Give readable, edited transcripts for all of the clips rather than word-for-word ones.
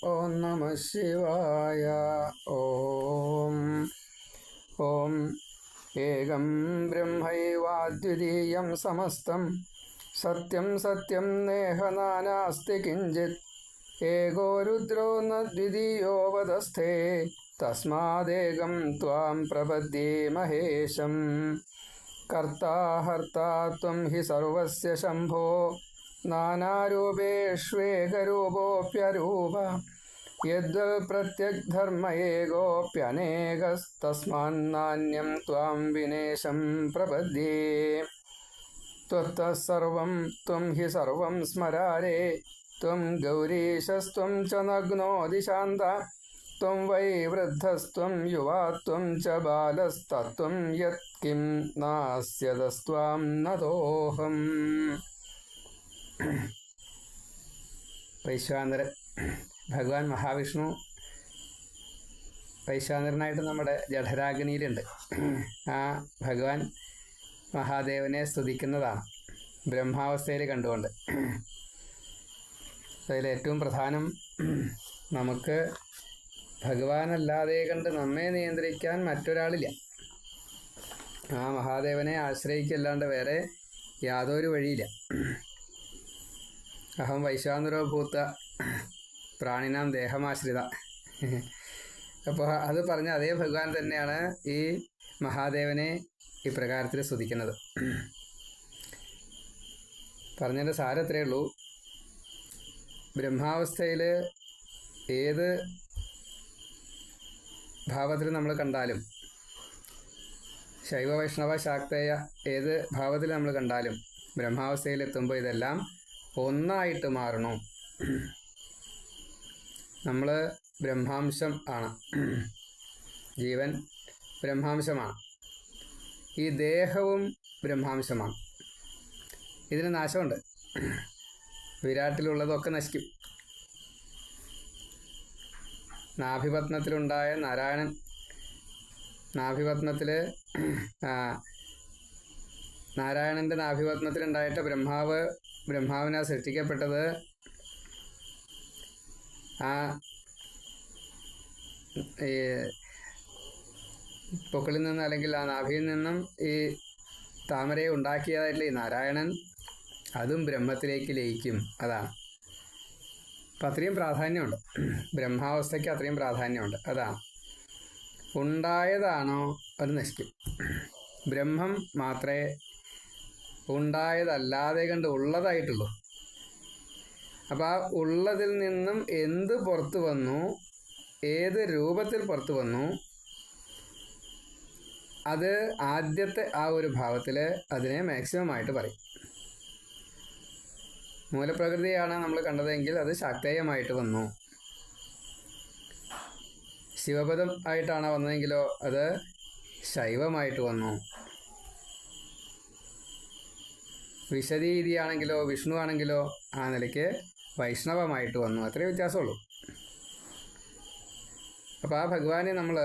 ഓം നമ ശിവായ. ഓം ഓം ഏകം ബ്രഹ്മൈവാദ്വിതീയം സമസ്തം സത്യം സത്യം നേഹ നാനാസ്തി കിഞ്ചിത് ഏകോ രുദ്രോ ന ദ്വിതീയോ വദസ്ഥേ തസ്മാദേകം ത്വാം പ്രപദ്യേ മഹേശം. കർത്താ ഹർത്താ ത്വം ഹി സർവസ്യ ശംഭോ നാനാരൂപേഷ്വേകരൂപോऽപ്യരൂപ യദ്വൽ പ്രത്യഗ്ധർമ്മ ഏകോऽപ്യനേകസ്തസ്മാന്നാന്യം ത്വാം വിനേശം പ്രപദ്യേ. ത്വത്തഃ സർവം ത്വം ഹി സർവം സ്മരാരേ ത്വം ഗൗരീശസ്ത്വം ച നഗ്നോ ദിശാന്ത ത്വം വൈ വൃദ്ധസ്ത്വം യുവാ ത്വം ച ബാലസ്തത്വം യത് കിം നാസ്യതസ്ത്വാം നതോഹം. വൈശ്വാനരൻ ഭഗവാൻ മഹാവിഷ്ണു വൈശ്വാനരനായിട്ട് നമ്മുടെ ജഠരാഗ്നിയിലുണ്ട്. ആ ഭഗവാൻ മഹാദേവനെ സ്തുതിക്കുന്നതാണ് ബ്രഹ്മാവസ്ഥയിൽ കണ്ടുകൊണ്ട്. അതിലേറ്റവും പ്രധാനം, നമുക്ക് ഭഗവാനല്ലാതെ കണ്ട് നമ്മെ നിയന്ത്രിക്കാൻ മറ്റൊരാളില്ല. ആ മഹാദേവനെ ആശ്രയിക്കല്ലാണ്ട് വേറെ യാതൊരു വഴിയില്ല. അഹം വൈശ്വാനരോ ഭൂത പ്രാണിനാം ദേഹമാശ്രിത. അപ്പോൾ അത് പറഞ്ഞ അതേ ഭഗവാൻ തന്നെയാണ് ഈ മഹാദേവനെ ഇപ്രകാരത്തിൽ സ്തുതിക്കുന്നത്. പറഞ്ഞതിൻ്റെ സാരം അത്രയേ ഉള്ളൂ. ബ്രഹ്മാവസ്ഥയിൽ ഏത് ഭാവത്തിൽ നമ്മൾ കണ്ടാലും, ശൈവ വൈഷ്ണവ ശാക്തേയ ഏത് ഭാവത്തിൽ നമ്മൾ കണ്ടാലും, ബ്രഹ്മാവസ്ഥയിലെത്തുമ്പോൾ ഇതെല്ലാം ഒന്നായിട്ട് മാറണം. നമ്മൾ ബ്രഹ്മാംശം ആണ്, ജീവൻ ബ്രഹ്മാംശമാണ്, ഈ ദേഹവും ബ്രഹ്മാംശമാണ്. ഇതിന് നാശമുണ്ട്. വിരാട്ടിലുള്ളതൊക്കെ നശിക്കും. നാഭിപത്നത്തിലുണ്ടായ നാരായണൻ, നാരായണൻ്റെ നാഭിപത്നത്തിലുണ്ടായിട്ട് ബ്രഹ്മാവിനെ സൃഷ്ടിക്കപ്പെട്ടത് ആ ഈ പൊക്കിളിൽ നിന്ന്, അല്ലെങ്കിൽ ആ നാഭിയിൽ നിന്നും ഈ താമരയെ ഉണ്ടാക്കിയതായിട്ടുള്ള ഈ നാരായണൻ അതും ബ്രഹ്മത്തിലേക്ക് ലയിക്കും. അതാണ്. അപ്പം അത്രയും പ്രാധാന്യമുണ്ട് ബ്രഹ്മാവസ്ഥയ്ക്ക്, അത്രയും പ്രാധാന്യമുണ്ട്. അതാണ്. ഉണ്ടായതാണോ അത് നശിക്കും. ബ്രഹ്മം മാത്രമേ ഉണ്ടായതല്ലാതെ കണ്ട് ഉള്ളതായിട്ടുള്ളൂ. അപ്പം ആ ഉള്ളതിൽ നിന്നും എന്ത് പുറത്തു വന്നു, ഏത് രൂപത്തിൽ പുറത്തു വന്നു, അത് ആദ്യത്തെ ആ ഒരു ഭാവത്തിൽ അതിനെ മാക്സിമം ആയിട്ട് പറയും. മൂലപ്രകൃതിയാണ് നമ്മൾ കണ്ടതെങ്കിൽ അത് ശാക്തേയമായിട്ട് വന്നു. ശിവപദം ആയിട്ടാണ് വന്നതെങ്കിലോ അത് ശൈവമായിട്ട് വന്നു. വിശദീതിയാണെങ്കിലോ വിഷ്ണു ആണെങ്കിലോ ആ നിലയ്ക്ക് വൈഷ്ണവമായിട്ട് വന്നു. അത്രേ വ്യത്യാസമുള്ളൂ. അപ്പോൾ ആ ഭഗവാനെ നമ്മൾ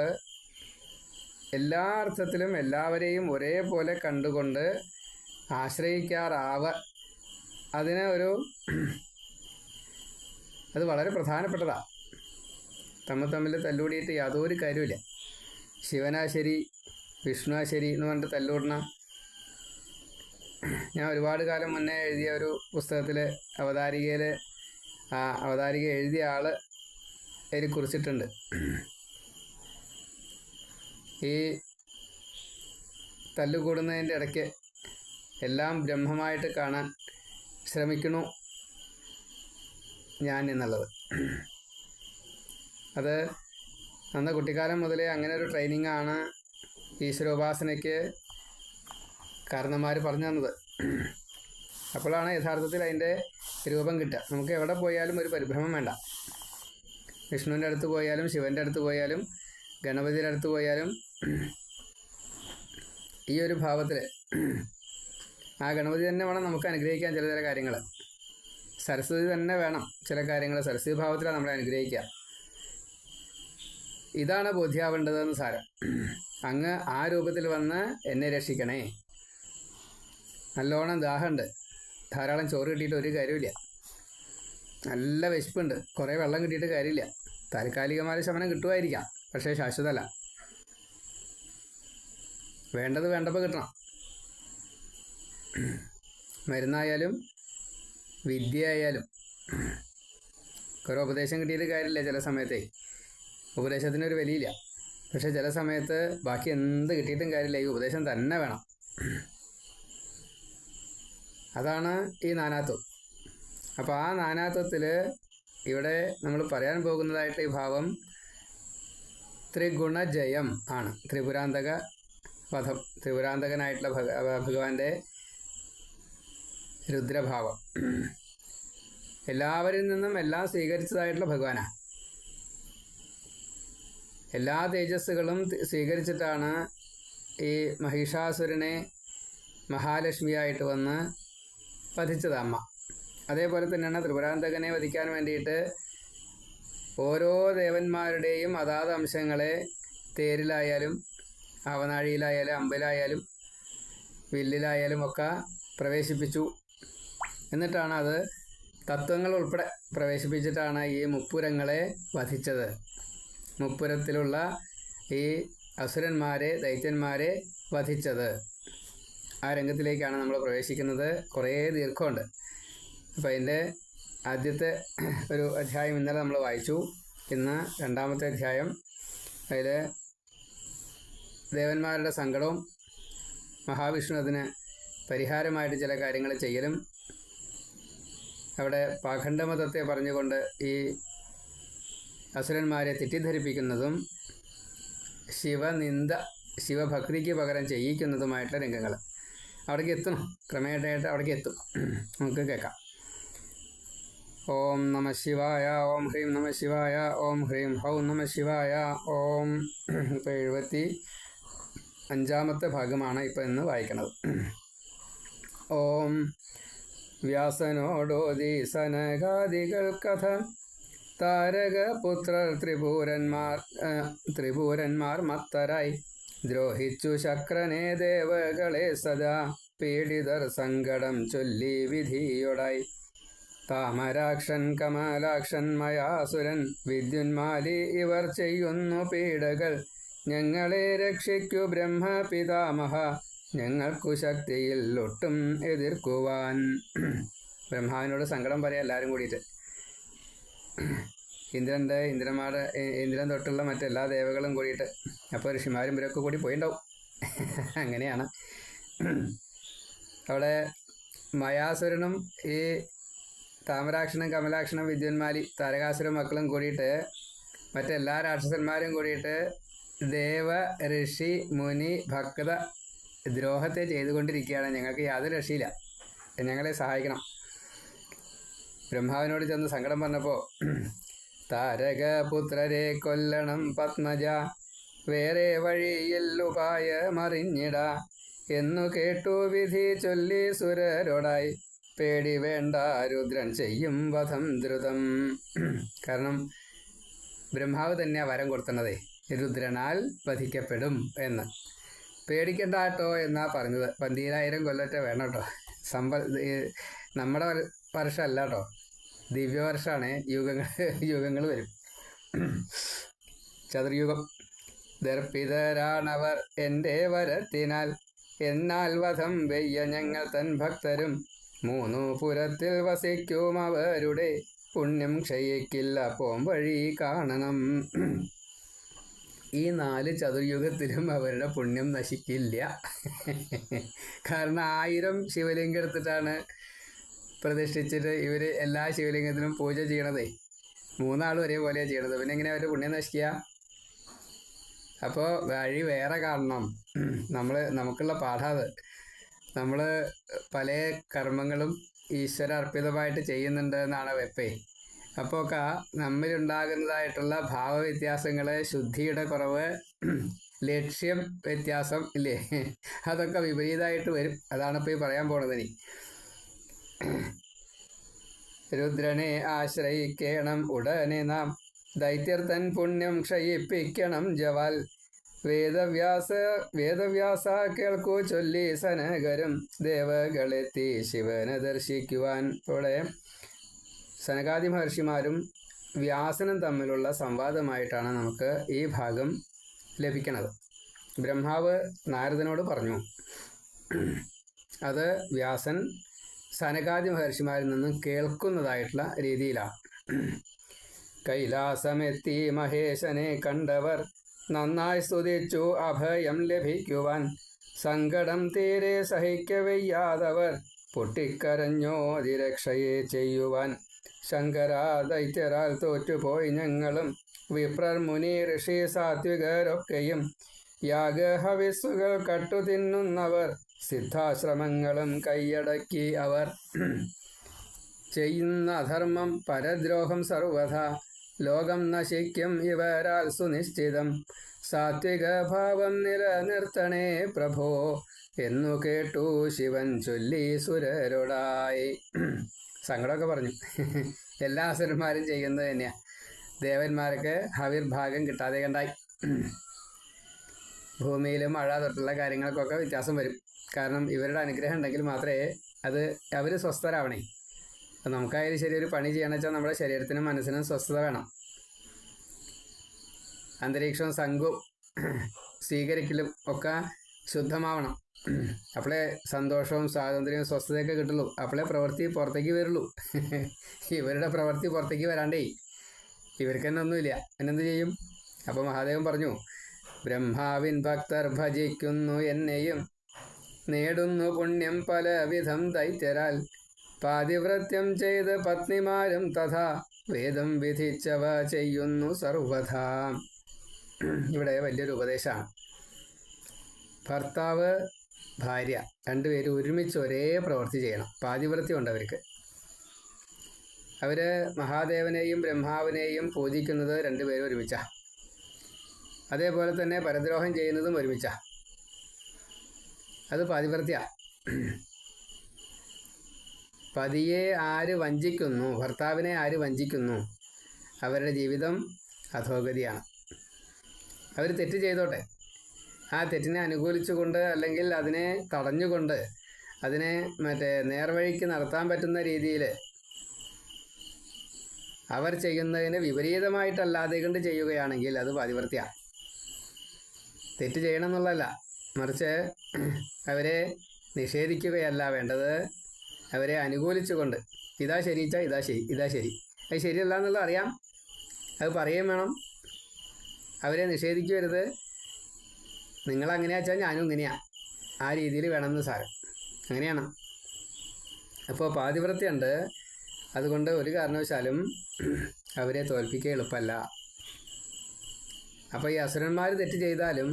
എല്ലാ അർത്ഥത്തിലും എല്ലാവരെയും ഒരേപോലെ കണ്ടുകൊണ്ട് അതിന് അത് വളരെ പ്രധാനപ്പെട്ടതാണ്. തമ്മിൽ തല്ലൂടിയിട്ട് യാതൊരു കാര്യമില്ല. ശിവനാ ശരി, വിഷ്ണുവാ ശരി എന്ന് പറഞ്ഞിട്ട് തല്ലൂടണ. ഞാൻ ഒരുപാട് കാലം മുന്നേ എഴുതിയ ഒരു പുസ്തകത്തിൽ അവതാരിക എഴുതിയ ആൾ അതിൽ കുറിച്ചിട്ടുണ്ട്. ഈ തല്ലുകൂടുന്നതിൻ്റെ ഇടയ്ക്ക് എല്ലാം ബ്രഹ്മമായിട്ട് കാണാൻ ശ്രമിക്കണു ഞാൻ എന്നുള്ളത്. അത് അന്ന് കുട്ടിക്കാലം മുതലേ അങ്ങനെ ഒരു ട്രെയിനിങ്ങാണ് ഈശ്വരോപാസനയ്ക്ക് കാരണന്മാർ പറഞ്ഞു തന്നത്. അപ്പോഴാണ് യഥാർത്ഥത്തിൽ അതിൻ്റെ രൂപം കിട്ടുക. നമുക്ക് എവിടെ പോയാലും ഒരു പരിഭ്രമം വേണ്ട. വിഷ്ണുവിൻ്റെ അടുത്ത് പോയാലും, ശിവൻ്റെ അടുത്ത് പോയാലും, ഗണപതിയുടെ അടുത്ത് പോയാലും ഈ ഒരു ഭാവത്തിൽ ആ ഗണപതി തന്നെ വേണം നമുക്ക് അനുഗ്രഹിക്കാൻ ചില കാര്യങ്ങൾ. സരസ്വതി തന്നെ വേണം ചില കാര്യങ്ങൾ. സരസ്വതി ഭാവത്തിലാണ് നമ്മളെ അനുഗ്രഹിക്കുക. ഇതാണ് ബോധ്യാവേണ്ടതെന്ന് സാരം. അങ്ങ് ആ രൂപത്തിൽ വന്ന് എന്നെ രക്ഷിക്കണേ. നല്ലോണം ദാഹമുണ്ട്, ധാരാളം ചോറ് കിട്ടിയിട്ട് ഒരു കാര്യമില്ല. നല്ല വിശപ്പുണ്ട്, കുറേ വെള്ളം കിട്ടിയിട്ട് കാര്യമില്ല. താൽക്കാലികമായ ശമനം കിട്ടുമായിരിക്കാം, പക്ഷേ ശാശ്വതമല്ല. വേണ്ടത് വേണ്ടപ്പോൾ കിട്ടണം. മരുന്നായാലും വിദ്യ ആയാലും കുറേ ഉപദേശം കിട്ടിയിട്ട് കാര്യമില്ല. ചില സമയത്തെ ഉപദേശത്തിനൊരു വിലയില്ല. പക്ഷെ ചില സമയത്ത് ബാക്കി എന്ത് കിട്ടിയിട്ടും കാര്യമില്ല, ഈ ഉപദേശം തന്നെ വേണം. അതാണ് ഈ നാനാത്വം. അപ്പോൾ ആ നാനാത്വത്തിൽ ഇവിടെ നമ്മൾ പറയാൻ പോകുന്നതായിട്ട് ഈ ഭാവം ത്രിഗുണജയം ആണ്. ത്രിപുരാന്തക വധം, ത്രിപുരാന്തകനായിട്ടുള്ള ഭഗവാന്റെ രുദ്രഭാവം. എല്ലാവരിൽ നിന്നും എല്ലാം സ്വീകരിച്ചതായിട്ടുള്ള ഭഗവാനാണ്. എല്ലാ തേജസ്സുകളും സ്വീകരിച്ചിട്ടാണ് ഈ മഹിഷാസുരനെ മഹാലക്ഷ്മിയായിട്ട് വന്ന് വധിച്ചത് അമ്മ. അതേപോലെ തന്നെയാണ് ത്രിപുരാന്തകനെ വധിക്കാൻ വേണ്ടിയിട്ട് ഓരോ ദേവന്മാരുടെയും അതാത് അംശങ്ങളെ തേരിലായാലും അവനാഴിയിലായാലും അമ്പലായാലും വില്ലിലായാലും ഒക്കെ പ്രവേശിപ്പിച്ചു. എന്നിട്ടാണ് അത് തത്വങ്ങൾ ഉൾപ്പെടെ പ്രവേശിപ്പിച്ചിട്ടാണ് ഈ മുപ്പുരങ്ങളെ വധിച്ചത്. മുപ്പുരത്തിലുള്ള ഈ അസുരന്മാരെ, ദൈത്യന്മാരെ വധിച്ചത്. ആ രംഗത്തിലേക്കാണ് നമ്മൾ പ്രവേശിക്കുന്നത്. കുറേ ദീർഘമുണ്ട്. അപ്പോൾ അതിൻ്റെ ആദ്യത്തെ ഒരു അധ്യായം ഇന്നലെ നമ്മൾ വായിച്ചു. ഇന്ന് രണ്ടാമത്തെ അധ്യായം. അതിൽ ദേവന്മാരുടെ സങ്കടവും മഹാവിഷ്ണു അതിന് പരിഹാരമായിട്ട് ചില കാര്യങ്ങൾ ചെയ്യലും, അവിടെ പാഖണ്ഡമതത്തെ പറഞ്ഞുകൊണ്ട് ഈ അസുരന്മാരെ തെറ്റിദ്ധരിപ്പിക്കുന്നതും ശിവഭക്തിക്ക് പകരം ചെയ്യിക്കുന്നതുമായിട്ടുള്ള രംഗങ്ങൾ അവിടേക്ക് എത്തണം. ക്രമേണയായിട്ട് അവിടേക്ക് എത്തും. നമുക്ക് കേൾക്കാം. ഓം നമ ശിവായ, ഓം ഹ്രീം നമ ശിവായ, ഓം ഹ്രീം ഹൗം നമ ശിവായ, ഓം. ഇപ്പോൾ 75ാമത്തെ ഭാഗമാണ് ഇപ്പോൾ ഇന്ന് വായിക്കുന്നത്. ഓം വ്യാസനോടോതി സനകാദികൾ കഥ താരകപുത്രർ ത്രിപുരന്മാർ മത്തരായി ദ്രോഹിച്ചു ശക്രനെ ദേവകളെ സദാ പീഡിതർ സങ്കടം ചൊല്ലി വിധിയൊടായി. താമരാക്ഷൻ കമലാക്ഷൻ മയാസുരൻ വിദ്യുന്മാലി ഇവർ ചെയ്യുന്നു പീഡകൾ. ഞങ്ങളെ രക്ഷിക്കു ബ്രഹ്മപിതാമഹ, ഞങ്ങൾക്കു ശക്തിയിൽ ഒട്ടും എതിർക്കുവാൻ. ബ്രഹ്മാവിനോട് സങ്കടം പറയാം എല്ലാവരും കൂടിയിട്ട്. ഇന്ദ്രൻ തൊട്ടുള്ള മറ്റെല്ലാ ദേവകളും കൂടിയിട്ട്. അപ്പോൾ ഋഷിമാരും ഇവരൊക്കെ കൂടി പോയിണ്ടാവും. അങ്ങനെയാണ്. അവിടെ മയാസുരനും ഈ താമരാക്ഷനും കമലാക്ഷനും വിദ്യുന്മാലി താരകാസുര മക്കളും കൂടിയിട്ട് മറ്റെല്ലാ രാക്ഷസന്മാരും കൂടിയിട്ട് ദേവ ഋഷി മുനി ഭക്ത ദ്രോഹത്തെ ചെയ്തുകൊണ്ടിരിക്കുകയാണ്. ഞങ്ങൾക്ക് യാതൊരു രക്ഷയില്ല, ഞങ്ങളെ സഹായിക്കണം. ബ്രഹ്മാവിനോട് ചെന്ന് സങ്കടം പറഞ്ഞപ്പോൾ താരകപുത്രരെ കൊല്ലണം പത്മജ, വേറെ വഴിയിൽ ഉപായമറിഞ്ഞിട എന്നു കേട്ടു വിധി ചൊല്ലി സുരരോടായി. പേടി വേണ്ട രുദ്രൻ ചെയ്യും വധം ദ്രുതം. കാരണം ബ്രഹ്മാവ് തന്നെയാണ് വരം കൊടുത്തണതേ, രുദ്രനാൽ വധിക്കപ്പെടും എന്ന്. പേടിക്കണ്ട കേട്ടോ എന്നാ പറഞ്ഞത്. 12,000 കൊല്ലത്തെ വേണം കേട്ടോ. നമ്മുടെ വർഷമല്ല കേട്ടോ, ദിവ്യവർഷമാണ്. യുഗങ്ങൾ വരും. ചതുർയുഗം. ദർപ്പിതരാണവർ എൻ്റെ വരത്തിനാൽ, എന്നാൽ വധം വെയ്യ ഞങ്ങൾ തൻ ഭക്തരും. 3 പുരത്തിൽ വസിക്കും അവരുടെ പുണ്യം ക്ഷയിക്കില്ല പോംവഴി കാണണം. ഈ 4 ചതുർയുഗത്തിലും അവരുടെ പുണ്യം നശിക്കില്ല. കാരണം 1000 ശിവലിംഗം എടുത്തിട്ടാണ് പ്രതിഷ്ഠിച്ചിട്ട് ഇവർ എല്ലാ ശിവലിംഗത്തിനും പൂജ ചെയ്യണതേ. 3 ആളും ഒരേപോലെയാണ് ചെയ്യണത്. പിന്നെ എങ്ങനെ അവരുടെ പുണ്യം നശിക്കുക? അപ്പോൾ വഴി വേറെ കാണണം. നമുക്കുള്ള പാഠം അത്. നമ്മൾ പല കർമ്മങ്ങളും ഈശ്വര അർപ്പിതമായിട്ട് ചെയ്യുന്നുണ്ട് എന്നാണ് വെപ്പേ. അപ്പോൾ നമ്മിലുണ്ടാകുന്നതായിട്ടുള്ള ഭാവവ്യത്യാസങ്ങൾ, ശുദ്ധിയുടെ കുറവ്, ലക്ഷ്യം വ്യത്യാസം ഇല്ലേ, അതൊക്കെ വിപരീതമായിട്ട് വരും. അതാണിപ്പോൾ ഈ പറയാൻ പോണതിനി. രുദ്രനെ ആശ്രയിക്കണം ഉടനെ നാം, ദൈത്യർ തൻ പുണ്യം ക്ഷയിപ്പിക്കണം ജവാൽ. വേദവ്യാസ കേൾക്കൂ ചൊല്ലി സനകരും ദേവകളെത്തി ശിവനെ ദർശിക്കുവാൻ. ഇവിടെ സനകാദി മഹർഷിമാരും വ്യാസനും തമ്മിലുള്ള സംവാദമായിട്ടാണ് നമുക്ക് ഈ ഭാഗം ലഭിക്കുന്നത്. ബ്രഹ്മാവ് നാരദനോട് പറഞ്ഞു. അത് വ്യാസൻ സനകാദി മഹർഷിമാരിൽ നിന്നും കേൾക്കുന്നതായിട്ടുള്ള രീതിയിലാണ്. കൈലാസമെത്തി മഹേശനെ കണ്ടവർ നന്നായി സ്തുതിച്ചു അഭയം ലഭിക്കുവാൻ. സങ്കടം തീരെ സഹിക്കവയ്യാതവർ പൊട്ടിക്കരഞ്ഞോതിരക്ഷയെ ചെയ്യുവാൻ. ശങ്കരാ ദൈത്യരാൽ തോറ്റുപോയി ഞങ്ങളും വിപ്രർ മുനി ഋഷി സാത്വികരൊക്കെയും. യാഗഹവിസ്സുകൾ കട്ടുതിന്നുന്നവർ സിദ്ധാശ്രമങ്ങളും കൈയടക്കി അവർ. ചെയ്യുന്ന അധർമ്മം പരദ്രോഹം സർവഥ ലോകം നശിക്കും ഇവരാൽ സുനിശ്ചിതം. സാത്വിക ഭാവം നിലനിർത്തണേ പ്രഭോ എന്നു കേട്ടു ശിവൻ ചൊല്ലി സുരരോടായി. സങ്കടമൊക്കെ പറഞ്ഞു. എല്ലാ അസുരന്മാരും ചെയ്യുന്നത് തന്നെയാണ്. ദേവന്മാർക്ക് ഹവിർഭാഗം കിട്ടാതെ കണ്ടായി. ഭൂമിയിൽ മഴ തൊട്ടുള്ള കാര്യങ്ങൾക്കൊക്കെ വ്യത്യാസം വരും. കാരണം ഇവരുടെ അനുഗ്രഹം ഉണ്ടെങ്കിൽ മാത്രമേ അവർ സ്വസ്ഥരാവണേ. അപ്പം നമുക്കായാലും ശരി, ഒരു പണി ചെയ്യണമെന്ന് വെച്ചാൽ നമ്മുടെ ശരീരത്തിനും മനസ്സിനും സ്വസ്ഥത വേണം. അന്തരീക്ഷവും സംഘവും സ്വീകരിക്കലും ഒക്കെ ശുദ്ധമാവണം. അപ്പോഴേ സന്തോഷവും സ്വാതന്ത്ര്യവും സ്വസ്ഥതയൊക്കെ കിട്ടുള്ളൂ. അപ്പോഴേ പ്രവൃത്തി പുറത്തേക്ക് വരുള്ളൂ. ഇവരുടെ പ്രവൃത്തി പുറത്തേക്ക് വരാണ്ടേ ഇവർക്ക് തന്നെ ഒന്നുമില്ല. എന്നെന്ത് ചെയ്യും? അപ്പോൾ മഹാദേവൻ പറഞ്ഞു, ബ്രഹ്മാവിൻ ഭക്തർ ഭജിക്കുന്നു എന്നെയും നേടുന്നു പുണ്യം പലവിധം ദൈത്യരാൽ. പാതിവ്രത്യം ചെയ്ത് പത്നിമാരും തഥാ വേദം വിധിച്ചവ ചെയ്യുന്നു സർവഥാ. ഇവിടെ വലിയൊരു ഉപദേശമാണ്. ഭർത്താവ് ഭാര്യ രണ്ടുപേരും ഒരുമിച്ച് ഒരേ പ്രവൃത്തി ചെയ്യണം. പാതിവ്രത്യം ഉണ്ട് അവർക്ക്. അവർ മഹാദേവനെയും ബ്രഹ്മാവിനെയും പൂജിക്കുന്നത് രണ്ടുപേരും ഒരുമിച്ചാണ്. അതേപോലെ തന്നെ പരദ്രോഹം ചെയ്യുന്നതും ഒരുമിച്ചാണ്. അത് പാതിവ്രത്യമാണ്. പതിയെ ആര് വഞ്ചിക്കുന്നു, ഭർത്താവിനെ ആര് വഞ്ചിക്കുന്നു, അവരുടെ ജീവിതം അധോഗതിയാണ്. അവർ തെറ്റ് ചെയ്തോട്ടെ, ആ തെറ്റിനെ അനുകൂലിച്ചുകൊണ്ട് അല്ലെങ്കിൽ അതിനെ തടഞ്ഞുകൊണ്ട് അതിനെ നേർവഴിക്ക് നടത്താൻ പറ്റുന്ന രീതിയിൽ അവർ ചെയ്യുന്നതിന് വിപരീതമായിട്ടല്ലാതെ കൊണ്ട് ചെയ്യുകയാണെങ്കിൽ അത് പാതിവ്രത്യമാണ്. തെറ്റ് ചെയ്യണം എന്നുള്ളതല്ല, മറിച്ച് അവരെ നിഷേധിക്കുകയല്ല വേണ്ടത്, അവരെ അനുകൂലിച്ചുകൊണ്ട് ഇതാ ശരിച്ചാൽ ഇതാ ശരി, ഇതാ ശരി, അത് ശരിയല്ല എന്നുള്ളത് അറിയാം, അത് പറയുകയും വേണം. അവരെ നിഷേധിക്കരുത്. നിങ്ങളങ്ങനെയാ വെച്ചാൽ ഞാനും ഇങ്ങനെയാണ്, ആ രീതിയിൽ വേണമെന്ന് സാരം. അങ്ങനെയാണ്. അപ്പോൾ പാതിവ്രത്യമുണ്ട്. അതുകൊണ്ട് ഒരു കാരണവശാലും അവരെ തോൽപ്പിക്കുക എളുപ്പമല്ല. അപ്പോൾ ഈ അസുരന്മാർ തെറ്റ് ചെയ്താലും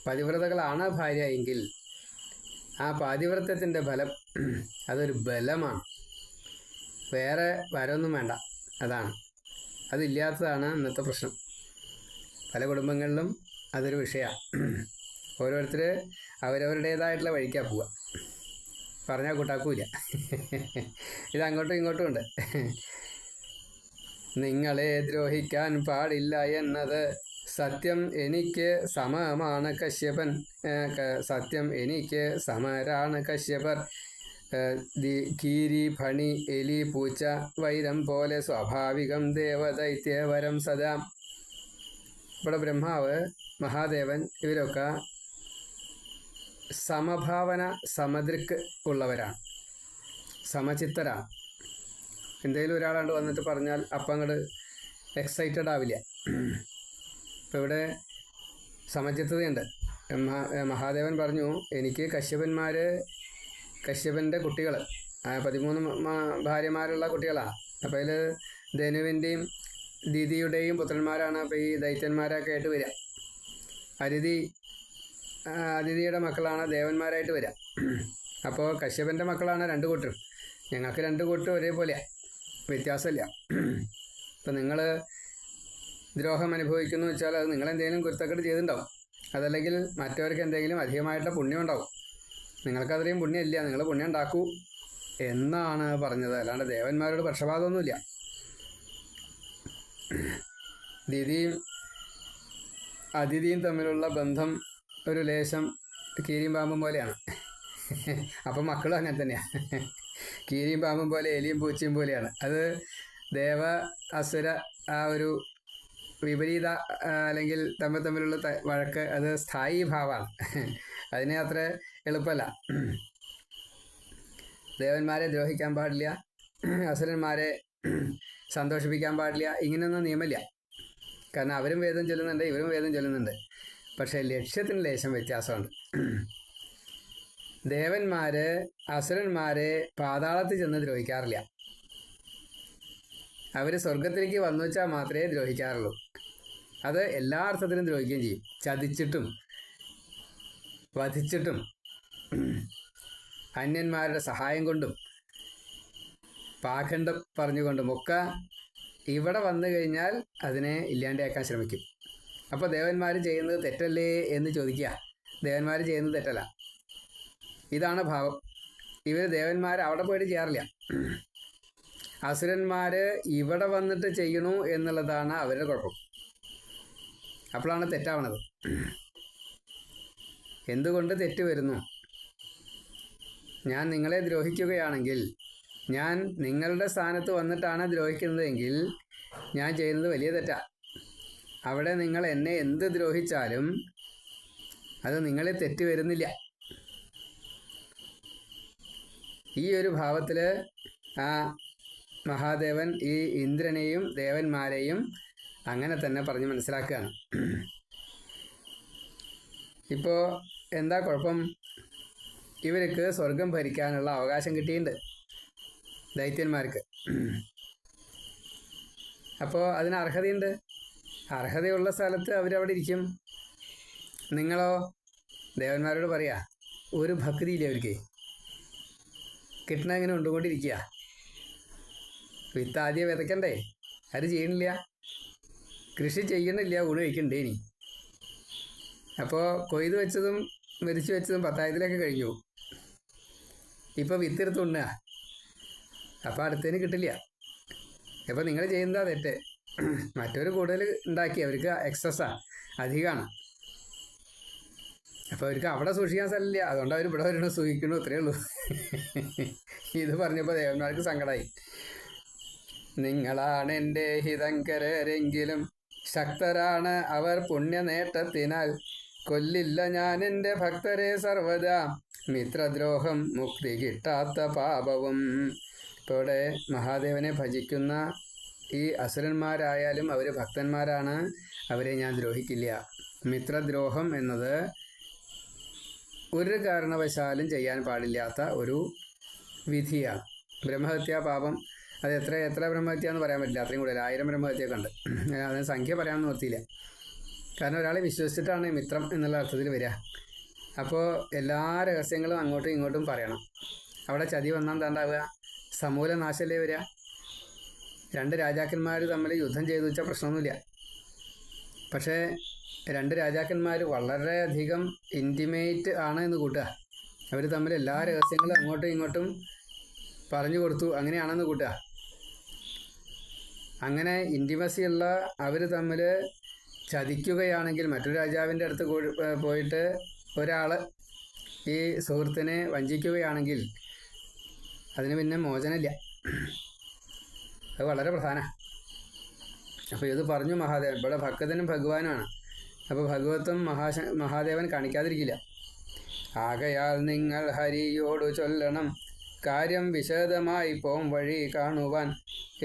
പതിവ്രതകളാണ് ഭാര്യ എങ്കിൽ ആ പാതിവ്രത്യത്തിൻ്റെ ഫലം അതൊരു ബലമാണ്. വേറെ വരൊന്നും വേണ്ട. അതാണ്, അതില്ലാത്തതാണ് ഇന്നത്തെ പ്രശ്നം. പല കുടുംബങ്ങളിലും അതൊരു വിഷയമാണ്. ഓരോരുത്തർ അവരവരുടേതായിട്ടുള്ള വഴിക്കാണ് പോവുക. പറഞ്ഞാൽ കൂട്ടാക്കൂല. ഇത് അങ്ങോട്ടും ഇങ്ങോട്ടും ഉണ്ട്. നിങ്ങളെ ദ്രോഹിക്കാൻ പാടില്ല എന്നത് സത്യം എനിക്ക് സമമാണ് കശ്യപൻ. സത്യം എനിക്ക് സമരാണ് കശ്യപർ. കീരി ഫണി എലി പൂച്ച വൈരം പോലെ സ്വാഭാവികം ദേവദൈത്യവരം സദാ. ഇവിടെ ബ്രഹ്മാവ് മഹാദേവൻ ഇവരൊക്കെ സമഭാവന സമദൃക്ക് ഉള്ളവരാണ്, സമചിത്തരാണ്. എന്തെങ്കിലും ഒരാളാണ്ട് വന്നിട്ട് പറഞ്ഞാൽ അപ്പം അങ്ങോട്ട് എക്സൈറ്റഡ് ആവില്ല. ഇപ്പം ഇവിടെ സമചിത്തതയുണ്ട്. മഹാദേവൻ പറഞ്ഞു, എനിക്ക് കശ്യപൻ്റെ കുട്ടികൾ 13 ഭാര്യമാരുള്ള കുട്ടികളാണ്. അപ്പോൾ അതിൽ ധനുവിൻ്റെയും ദിതിയുടെയും പുത്രന്മാരാണ് അപ്പോൾ ഈ ദൈത്യന്മാരൊക്കെ ആയിട്ട് വരിക. അതിഥിയുടെ മക്കളാണ് ദേവന്മാരായിട്ട് വരിക. അപ്പോൾ കശ്യപൻ്റെ മക്കളാണ് 2 കൂട്ടരും. ഞങ്ങൾക്ക് 2 കൂട്ടരും ഒരേപോലെയാണ്, വ്യത്യാസമില്ല. ഇപ്പം നിങ്ങൾ ദ്രോഹം അനുഭവിക്കുന്നു വെച്ചാൽ അത് നിങ്ങളെന്തെങ്കിലും കുരുത്തക്കെട്ട് ചെയ്തിട്ടുണ്ടാവും. അതല്ലെങ്കിൽ മറ്റവർക്ക് എന്തെങ്കിലും അധികമായിട്ടുള്ള പുണ്യം ഉണ്ടാവും. നിങ്ങൾക്കത്രയും പുണ്യമില്ല, നിങ്ങൾ പുണ്യം ഉണ്ടാക്കൂ എന്നാണ് പറഞ്ഞത്. അല്ലാണ്ട് ദേവന്മാരോട് പക്ഷപാതമൊന്നുമില്ല. ദിതിയും അതിഥിയും തമ്മിലുള്ള ബന്ധം ഒരു ലേശം കീരിയും പാമ്പും പോലെയാണ്. അപ്പം മക്കളും അങ്ങനെ തന്നെയാണ്. കീരിയും പാമ്പും പോലെ എലിയും പൂച്ചയും പോലെയാണ്. അത് ദേവ അസുര ആ ഒരു വിപരീത അല്ലെങ്കിൽ തമ്മിലുള്ള വഴക്ക് അത് സ്ഥായി ഭാവമാണ്. അതിനെ അത്ര എളുപ്പമല്ല. ദേവന്മാരെ ദ്രോഹിക്കാൻ പാടില്ല, അസുരന്മാരെ സന്തോഷിപ്പിക്കാൻ പാടില്ല, ഇങ്ങനെയൊന്നും നിയമമില്ല. കാരണം അവരും വേദം ചൊല്ലുന്നുണ്ട്, ഇവരും വേദം ചൊല്ലുന്നുണ്ട്. പക്ഷേ ലക്ഷ്യത്തിന് ലേശം വ്യത്യാസമുണ്ട്. ദേവന്മാര് അസുരന്മാരെ പാതാളത്തിൽ ചെന്ന് ദ്രോഹിക്കാറില്ല. അവർ സ്വർഗത്തിലേക്ക് വന്നു വെച്ചാൽ മാത്രമേ ദ്രോഹിക്കാറുള്ളൂ. അത് എല്ലാ അർത്ഥത്തിലും ദ്രോഹിക്കുകയും ചെയ്യും. ചതിച്ചിട്ടും വധിച്ചിട്ടും അന്യന്മാരുടെ സഹായം കൊണ്ടും പാഖണ്ഡം പറഞ്ഞുകൊണ്ടും ഒക്കെ ഇവിടെ വന്നു കഴിഞ്ഞാൽ അതിനെ ഇല്ലാണ്ടാക്കാൻ ശ്രമിക്കും. അപ്പോൾ ദേവന്മാർ ചെയ്യുന്നത് തെറ്റല്ലേ എന്ന് ചോദിക്കുക. ദേവന്മാർ ചെയ്യുന്നത് തെറ്റല്ല, ഇതാണ് ഭാവം. ഇവർ ദേവന്മാർ അവിടെ പോയിട്ട് ചെയ്യാറില്ല. അസുരന്മാർ ഇവിടെ വന്നിട്ട് ചെയ്യണു എന്നുള്ളതാണ് അവരുടെ കുഴപ്പം. അപ്പോഴാണ് തെറ്റാവണത്. എന്തുകൊണ്ട് തെറ്റ് വരുന്നു? ഞാൻ നിങ്ങളെ ദ്രോഹിക്കുകയാണെങ്കിൽ, ഞാൻ നിങ്ങളുടെ സ്ഥാനത്ത് വന്നിട്ടാണ് ദ്രോഹിക്കുന്നതെങ്കിൽ ഞാൻ ചെയ്യുന്നത് വലിയ തെറ്റാ. അവിടെ നിങ്ങൾ എന്നെ എന്ത് ദ്രോഹിച്ചാലും അത് നിങ്ങളെ തെറ്റ് വരുന്നില്ല. ഈ ഒരു ഭാവത്തിൽ ആ മഹാദേവൻ ഈ ഇന്ദ്രനെയും ദേവന്മാരെയും അങ്ങനെ തന്നെ പറഞ്ഞ് മനസ്സിലാക്കുകയാണ്. ഇപ്പോൾ എന്താ കുഴപ്പം? ഇവർക്ക് സ്വർഗം ഭരിക്കാനുള്ള അവകാശം കിട്ടിയിട്ടുണ്ട്, ദൈത്യന്മാർക്ക്. അപ്പോൾ അതിന് അർഹതയുണ്ട്. അർഹതയുള്ള സ്ഥലത്ത് അവരവിടെ ഇരിക്കും. നിങ്ങളോ? ദേവന്മാരോട് പറയാ, ഒരു ഭക്തിയില്ല അവർക്ക്. കിട്ടണ ഇങ്ങനെ കൊണ്ടുകൊണ്ടിരിക്കുക. വിത്ത് ആദ്യം വിതയ്ക്കണ്ടേ? അത് ചെയ്യണില്ല. കൃഷി ചെയ്യണില്ല, ഊണ് കഴിക്കണ്ടേ ഇനി. അപ്പോൾ കൊയ്ത് വെച്ചതും മെതിച്ചു വെച്ചതും പത്തായത്തിലൊക്കെ കഴിഞ്ഞു. ഇപ്പോൾ വിത്തെടുത്ത് ഉണ്ണുക. അപ്പോൾ അടുത്തതിന് കിട്ടില്ല. അപ്പോൾ നിങ്ങൾ ചെയ്യുന്നതാ തെറ്റ്. മറ്റൊരു കൂടുതൽ ഉണ്ടാക്കി, അവർക്ക് എക്സസ്സാണ്, അധികമാണ്. അപ്പോൾ അവർക്ക് അവിടെ സൂക്ഷിക്കാൻ സ്ഥലമില്ല. അതുകൊണ്ട് അവർ ഇവിടെ വരണം, സൂക്ഷിക്കണു, അത്രയേ ഉള്ളൂ. ഇത് പറഞ്ഞപ്പോൾ ദേവന്മാർക്ക് സങ്കടമായി. നിങ്ങളാണ് എൻ്റെ ഹിതങ്കരെങ്കിലും ശക്തരാണ് അവർ പുണ്യ നേട്ടത്തിനാൽ. കൊല്ലില്ല ഞാൻ എൻ്റെ ഭക്തരെ സർവദാ, മിത്രദ്രോഹം മുക്തി കിട്ടാത്ത പാപവും. ഇപ്പോൾ ഇവിടെ മഹാദേവനെ ഭജിക്കുന്ന ഈ അസുരന്മാരായാലും അവർ ഭക്തന്മാരാണ്, അവരെ ഞാൻ ദ്രോഹിക്കില്ല. മിത്രദ്രോഹം എന്നത് ഒരു കാരണവശാലും ചെയ്യാൻ പാടില്ലാത്ത ഒരു വിധിയാണ്. ബ്രഹ്മഹത്യാ പാപം അത് എത്ര ബ്രഹ്മഹത്യ എന്ന് പറയാൻ പറ്റില്ല, അത്രയും കൂടുതൽ 1000 ബ്രഹ്മഹത്യൊക്കെ ഉണ്ട്. അതിന് സംഖ്യ പറയാമെന്ന് നിർത്തിയില്ല. കാരണം ഒരാളെ വിശ്വസിച്ചിട്ടാണ് മിത്രം എന്നുള്ള അർത്ഥത്തിൽ വരിക. അപ്പോൾ എല്ലാ രഹസ്യങ്ങളും അങ്ങോട്ടും ഇങ്ങോട്ടും പറയണം. അവിടെ ചതി വന്നാൽ എന്താണ്ടാവുക? സമൂല നാശമല്ലേ വരിക. 2 രാജാക്കന്മാർ തമ്മിൽ യുദ്ധം ചെയ്തു വെച്ചാൽ പ്രശ്നമൊന്നുമില്ല. പക്ഷേ 2 രാജാക്കന്മാർ വളരെയധികം ഇൻറ്റിമേറ്റ് ആണ് എന്ന് കൂട്ടുക. അവർ തമ്മിൽ എല്ലാ രഹസ്യങ്ങളും അങ്ങോട്ടും ഇങ്ങോട്ടും പറഞ്ഞു കൊടുത്തു, അങ്ങനെയാണെന്ന് കൂട്ടുക. അങ്ങനെ ഇൻറ്റിമസിയുള്ള അവർ തമ്മിൽ ചതിക്കുകയാണെങ്കിൽ, മറ്റൊരു രാജാവിൻ്റെ അടുത്ത് പോയിട്ട് ഒരാൾ ഈ സുഹൃത്തിനെ വഞ്ചിക്കുകയാണെങ്കിൽ അതിന് പിന്നെ മോചനമില്ല. അത് വളരെ പ്രധാനമാണ്. അപ്പോൾ ഇത് പറഞ്ഞു മഹാദേവൻ. ഇവിടെ ഭക്തനും ഭഗവാനുമാണ്. അപ്പോൾ ഭഗവത്വം മഹാദേവൻ കാണിക്കാതിരിക്കില്ല. ആകയാൽ നിങ്ങൾ ഹരിയോടു ചൊല്ലണം, കാര്യം വിശദമായി പോം വഴി കാണുവാൻ.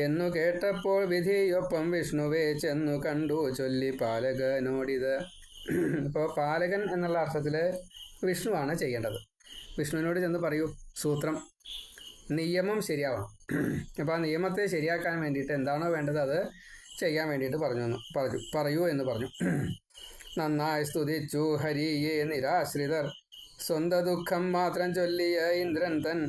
എന്നു കേട്ടപ്പോൾ വിധിയൊപ്പം വിഷ്ണുവെ ചെന്നു കണ്ടു ചൊല്ലി പാലകനോടിത്. ഇപ്പോൾ പാലകൻ എന്നുള്ള അർത്ഥത്തിൽ വിഷ്ണുവാണ് ചെയ്യേണ്ടത്. വിഷ്ണുവിനോട് ചെന്ന് പറയൂ, സൂത്രം നിയമം ശരിയാവണം. അപ്പോൾ ആ നിയമത്തെ ശരിയാക്കാൻ വേണ്ടിയിട്ട് എന്താണോ വേണ്ടത് അത് ചെയ്യാൻ വേണ്ടിയിട്ട് പറയൂ എന്ന് പറഞ്ഞു. നന്നായി സ്തുതിച്ചു ഹരിയെ നിരാശ്രിതർ, സ്വന്ത ദുഃഖം മാത്രം ചൊല്ലിയ ഇന്ദ്രൻ തൻ.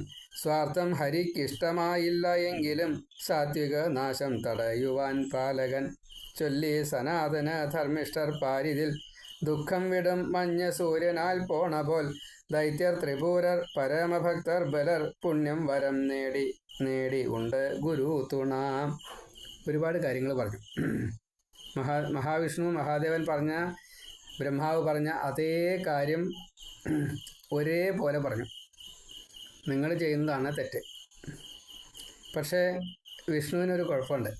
സ്വാർത്ഥം ഹരിക്കിഷ്ടമായില്ല എങ്കിലും സാത്വിക നാശം തടയുവാൻ പാലകൻ ചൊല്ലി സനാതന ധർമ്മിഷ്ഠർ പാരിതിൽ. ദുഃഖം വിടും മഞ്ഞ സൂര്യനാൽ പോണ പോൽ, ദൈത്യർ ത്രിപുരർ പരമഭക്തർ ബലർ പുണ്യം വരം നേടി ഉണ്ട് ഗുരു തുണ. ഒരുപാട് കാര്യങ്ങൾ പറഞ്ഞു. മഹാവിഷ്ണു മഹാദേവൻ പറഞ്ഞ, ബ്രഹ്മാവ് പറഞ്ഞ അതേ കാര്യം ഒരേപോലെ പറഞ്ഞു. നിങ്ങൾ ചെയ്യുന്നതാണ് തെറ്റ്. പക്ഷേ വിഷ്ണുവിനൊരു കുഴപ്പമുണ്ട്.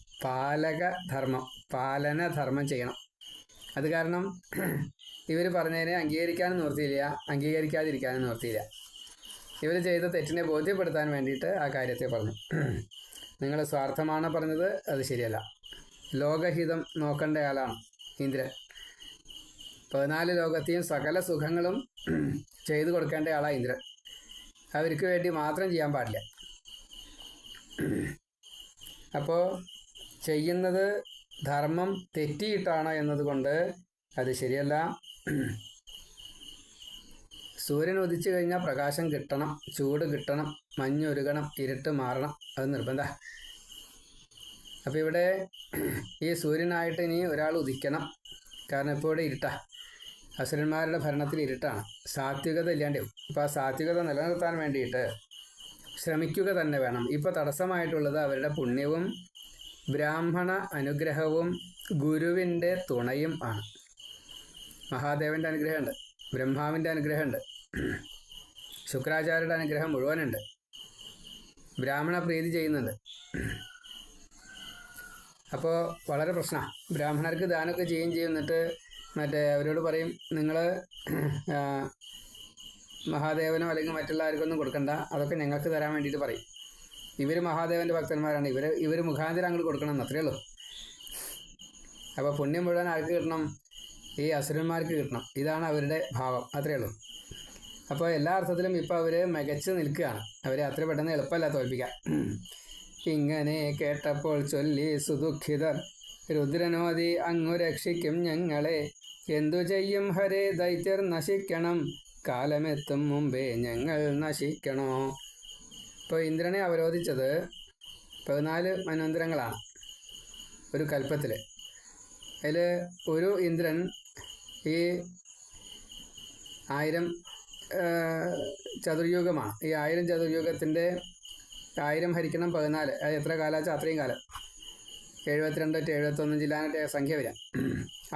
പാലനധർമ്മം ചെയ്യണം. അത് കാരണം ഇവർ പറഞ്ഞതിനെ അംഗീകരിക്കാനും നിവൃത്തിയില്ല, അംഗീകരിക്കാതിരിക്കാനും നിവൃത്തിയില്ല. ഇവർ ചെയ്ത തെറ്റിനെ ബോധ്യപ്പെടുത്താൻ വേണ്ടിയിട്ട് ആ കാര്യത്തെ പറഞ്ഞു. നിങ്ങൾ സ്വാർത്ഥമാണ് പറഞ്ഞത്, അത് ശരിയല്ല. ലോകഹിതം നോക്കേണ്ട ആളാണ് ഇന്ദ്രൻ. 14 ലോകത്തെയും സകല സുഖങ്ങളും ചെയ്തു കൊടുക്കേണ്ട ആളാണ് ഇന്ദ്രൻ. അവർക്ക് വേണ്ടി മാത്രം ചെയ്യാൻ പാടില്ല. അപ്പോൾ ചെയ്യുന്നത് ധർമ്മം തെറ്റിയിട്ടാണ് എന്നതുകൊണ്ട് അത് ശരിയല്ല. സൂര്യൻ ഉദിച്ചു കഴിഞ്ഞാൽ പ്രകാശം കിട്ടണം, ചൂട് കിട്ടണം, മഞ്ഞൊരുകണം, ഇരുട്ട് മാറണം. അത് നിർബന്ധമാണ്. അപ്പോൾ ഇവിടെ ഈ സൂര്യനായിട്ട് ഇനി ഒരാൾ ഉദിക്കണം. കാരണം ഇപ്പോൾ ഇവിടെ ഇരുട്ടാണ്. അസുരന്മാരുടെ ഭരണത്തിൽ ഇരുട്ടാണ്, സാത്വികത ഇല്ലാണ്ടാവും. അപ്പോൾ ആ സാത്വികത നിലനിർത്താൻ വേണ്ടിയിട്ട് ശ്രമിക്കുക തന്നെ വേണം. ഇപ്പോൾ തടസ്സമായിട്ടുള്ളത് അവരുടെ പുണ്യവും ബ്രാഹ്മണ അനുഗ്രഹവും ഗുരുവിൻ്റെ തുണയും ആണ്. മഹാദേവൻ്റെ അനുഗ്രഹമുണ്ട്, ബ്രഹ്മാവിൻ്റെ അനുഗ്രഹമുണ്ട്, ശുക്രാചാര്യരുടെ അനുഗ്രഹം മുഴുവനുണ്ട്, ബ്രാഹ്മണ പ്രീതി ചെയ്യുന്നുണ്ട്. അപ്പോൾ വളരെ പ്രശ്നമാണ്. ബ്രാഹ്മണർക്ക് ദാനമൊക്കെ ചെയ്യും. എന്നിട്ട് അവരോട് പറയും, നിങ്ങൾ മഹാദേവനോ അല്ലെങ്കിൽ മറ്റുള്ള ആർക്കൊന്നും കൊടുക്കണ്ട, അതൊക്കെ ഞങ്ങൾക്ക് തരാൻ വേണ്ടിയിട്ട് പറയും. ഇവർ മഹാദേവൻ്റെ ഭക്തന്മാരാണ്, ഇവർ മുഖാന്തരം അങ്ങോട്ട് കൊടുക്കണം എന്ന്, അത്രയേ ഉള്ളൂ. അപ്പോൾ പുണ്യം മുഴുവൻ ആർക്ക് കിട്ടണം? ഈ അസുരന്മാർക്ക് കിട്ടണം. ഇതാണ് അവരുടെ ഭാവം, അത്രയേ ഉള്ളൂ. അപ്പോൾ എല്ലാ അർത്ഥത്തിലും ഇപ്പോൾ അവർ മികച്ച് നിൽക്കുകയാണ്. അവരെ അത്ര പെട്ടെന്ന് എളുപ്പമല്ല തോൽപ്പിക്കാൻ. ഇങ്ങനെ കേട്ടപ്പോൾ ചൊല്ലി സുദുഃഖിതർ, രുദ്രനോദി അങ്ങു രക്ഷിക്കും ഞങ്ങളെ, എന്തു ചെയ്യും ഹരേ ദൈത്യർ നശിക്കണം, കാലമെത്തും മുമ്പേ ഞങ്ങൾ നശിക്കണോ. ഇപ്പോൾ ഇന്ദ്രനെ അവരോധിച്ചത് 14 മന്വന്തരങ്ങളാണ് ഒരു കൽപ്പത്തിൽ. അതിൽ ഒരു ഇന്ദ്രൻ ഈ 1000 ചതുർയുഗമാണ്. ഈ 1000 ചതുർയുഗത്തിൻ്റെ 1000 ഹരിക്കണം 14, അത് എത്ര കാലം വെച്ചാൽ അത്രയും കാലം. 72 71 ജില്ലാനൊക്കെ സംഖ്യ വരാം.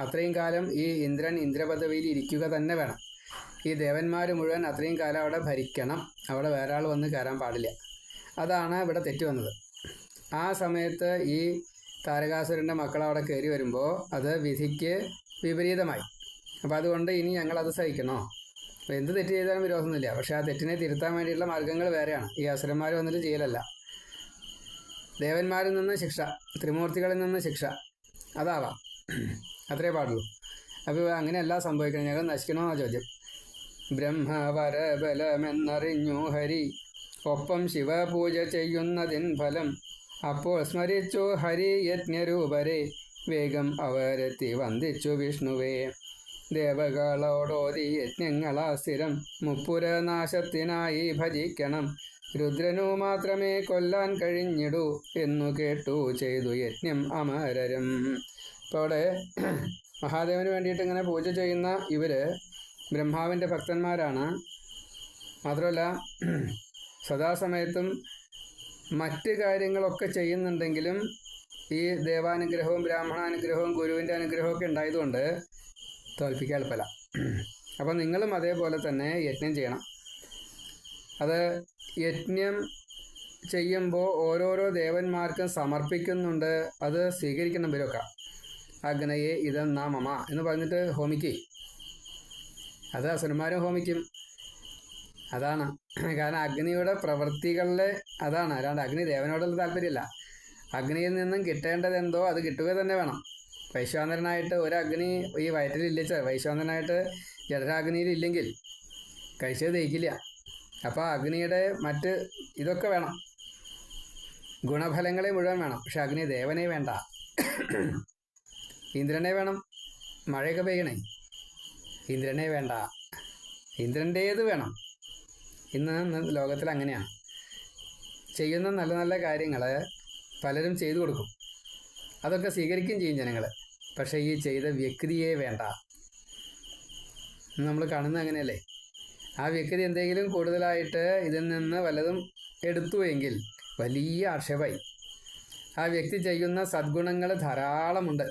അത്രയും കാലം ഈ ഇന്ദ്രൻ ഇന്ദ്രപദവിയിൽ ഇരിക്കുക തന്നെ വേണം. ഈ ദേവന്മാർ മുഴുവൻ അത്രയും കാലം അവിടെ ഭരിക്കണം. അവിടെ വേറെ ആൾ വന്ന് കയറാൻ പാടില്ല. അതാണ് ഇവിടെ തെറ്റ് വന്നത്. ആ സമയത്ത് ഈ താരകാസുരൻ്റെ മക്കൾ അവിടെ കയറി വരുമ്പോൾ അത് വിധിക്ക് വിപരീതമായി. അപ്പോൾ അതുകൊണ്ട് ഇനി ഞങ്ങളത് സഹിക്കണോ? എന്ത് തെറ്റ് ചെയ്താലും വിരോധമൊന്നുമില്ല. പക്ഷേ ആ തെറ്റിനെ തിരുത്താൻ വേണ്ടിയിട്ടുള്ള മാർഗ്ഗങ്ങൾ വേറെയാണ്. ഈ അസുരന്മാർ വന്നിട്ട് ചെയ്യലല്ല. ദേവന്മാരിൽ നിന്ന് ശിക്ഷ, ത്രിമൂർത്തികളിൽ നിന്ന് ശിക്ഷ, അതാവാം, അത്രേ പാടുള്ളൂ. അപ്പോൾ അങ്ങനെയല്ല സംഭവിക്കണം. ഞങ്ങൾ നശിക്കണമെന്നാണ് ചോദ്യം. ബ്രഹ്മവരബലമെന്നറിഞ്ഞു ഹരി, ഒപ്പം ശിവപൂജ ചെയ്യുന്നതിൻ ഫലം. അപ്പോൾ സ്മരിച്ചു ഹരി യജ്ഞരൂപരെ, വേഗം അവരെത്തി വന്ദിച്ചു വിഷ്ണുവേ. ദേവകളോടോതി യജ്ഞങ്ങളാ സ്ഥിരം, മുപ്പുരനാശത്തിനായി ഭജിക്കണം. രുദ്രനു മാത്രമേ കൊല്ലാൻ കഴിഞ്ഞിടൂ, എന്നു കേട്ടു ചെയ്തു യജ്ഞം അമരരും. ഇപ്പോൾ അവിടെ മഹാദേവന് വേണ്ടിയിട്ട് ഇങ്ങനെ പൂജ ചെയ്യുന്ന ഇവർ ബ്രഹ്മാവിൻ്റെ ഭക്തന്മാരാണ്. മാത്രമല്ല സദാസമയത്തും മറ്റ് കാര്യങ്ങളൊക്കെ ചെയ്യുന്നുണ്ടെങ്കിലും ഈ ദേവാനുഗ്രഹവും ബ്രാഹ്മണാനുഗ്രഹവും ഗുരുവിൻ്റെ അനുഗ്രഹമൊക്കെ ഉണ്ടായതുകൊണ്ട് തോൽപ്പിക്കാൻ എളുപ്പമല്ല. അപ്പം നിങ്ങളും അതേപോലെ തന്നെ യജ്ഞം ചെയ്യണം. അത് യജ്ഞം ചെയ്യുമ്പോൾ ഓരോരോ ദേവന്മാർക്കും സമർപ്പിക്കുന്നുണ്ട്. അത് സ്വീകരിക്കണം. ഇവരൊക്കെ അഗ്നയെ ഇതെന്നാ മമ എന്ന് പറഞ്ഞിട്ട് ഹോമിക്കും. അത് അസുരന്മാരും ഹോമിക്കും. അതാണ് കാരണം അഗ്നിയുടെ പ്രവൃത്തികളിലെ അതാണ്. അല്ലാണ്ട് അഗ്നി ദേവനോടുള്ള താല്പര്യമില്ല. അഗ്നിയിൽ നിന്നും കിട്ടേണ്ടത് എന്തോ അത് കിട്ടുക തന്നെ വേണം. വൈശ്വാനരനായിട്ട് ഒരു അഗ്നി ഈ വയറ്റിലില്ല, വൈശ്വാനരനായിട്ട് ജഠരാഗ്നിയിലില്ലെങ്കിൽ കഴിച്ചത് ദഹിക്കില്ല. അപ്പോൾ അഗ്നിയുടെ മറ്റ് ഇതൊക്കെ വേണം, ഗുണഫലങ്ങളെ മുഴുവൻ വേണം. പക്ഷെ അഗ്നി ദേവനെ വേണ്ട, ഇന്ദ്രനെ വേണം. മഴയൊക്കെ പെയ്യണേ, ഇന്ദ്രനെ വേണ്ട, ഇന്ദ്രൻ്റേത് വേണം. ഇന്ന് ലോകത്തിൽ അങ്ങനെയാണ്. ചെയ്യുന്ന നല്ല നല്ല കാര്യങ്ങൾ പലരും ചെയ്തു കൊടുക്കും, അതൊക്കെ സ്വീകരിക്കുകയും ചെയ്യും ജനങ്ങൾ. പക്ഷേ ഈ ചെയ്ത വ്യക്തിയെ വേണ്ട. നമ്മൾ കാണുന്നത് അങ്ങനെയല്ലേ? ആ വ്യക്തി എന്തെങ്കിലും കൂടുതലായിട്ട് ഇതിൽ നിന്ന് വല്ലതും എടുത്തു എങ്കിൽ വലിയ ആക്ഷേപമായി. ആ വ്യക്തി ചെയ്യുന്ന സദ്ഗുണങ്ങൾ ധാരാളമുണ്ട്,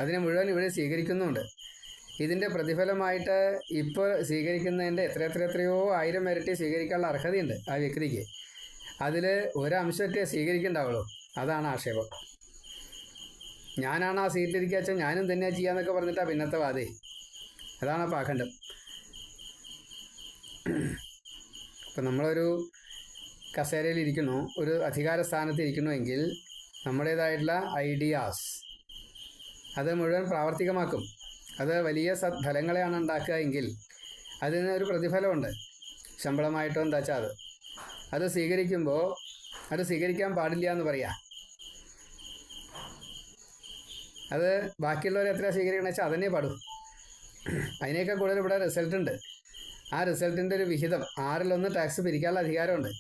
അതിനെ മുഴുവൻ ഇവിടെ സ്വീകരിക്കുന്നുമുണ്ട്. ഇതിൻ്റെ പ്രതിഫലമായിട്ട് ഇപ്പോൾ സ്വീകരിക്കുന്നതിൻ്റെ എത്രയോ 1000 ഇരട്ടി സ്വീകരിക്കാനുള്ള അർഹതയുണ്ട് ആ വ്യക്തിക്ക്. അതിൽ ഒരംശത്തെ സ്വീകരിക്കേണ്ടാവുള്ളൂ. അതാണ് ആക്ഷേപം. ഞാനാണ് ആ സീറ്റിലിരിക്കുക വെച്ചാൽ ഞാനും തന്നെയാണ് ചെയ്യാന്നൊക്കെ പറഞ്ഞിട്ടാണ് പിന്നത്തെ വാദേ. അതാണ് പാഖണ്ഡം. ഇപ്പം നമ്മളൊരു കസേരയിൽ ഇരിക്കുന്നു, ഒരു അധികാര സ്ഥാനത്ത് ഇരിക്കുന്നുവെങ്കിൽ നമ്മുടേതായിട്ടുള്ള ഐഡിയാസ് അത് മുഴുവൻ പ്രാവർത്തികമാക്കും. അത് വലിയ ഫലങ്ങളെയാണ് ഉണ്ടാക്കുക എങ്കിൽ അതിന് ഒരു പ്രതിഫലമുണ്ട്, ശമ്പളമായിട്ടോ എന്താ വെച്ചാൽ അത് സ്വീകരിക്കുമ്പോൾ അത് സ്വീകരിക്കാൻ പാടില്ല എന്ന് പറയാം. അത് ബാക്കിയുള്ളവർ എത്ര സ്വീകരിക്കണമെന്ന് വെച്ചാൽ അതന്നെ പാടും. അതിനേക്കാൾ കൂടുതൽ ഇവിടെ റിസൾട്ട് ഉണ്ട്. ആ റിസൾട്ടിൻ്റെ ഒരു വിഹിതം 1/6 ടാക്സ് പിരിക്കാനുള്ള അധികാരമുണ്ട്.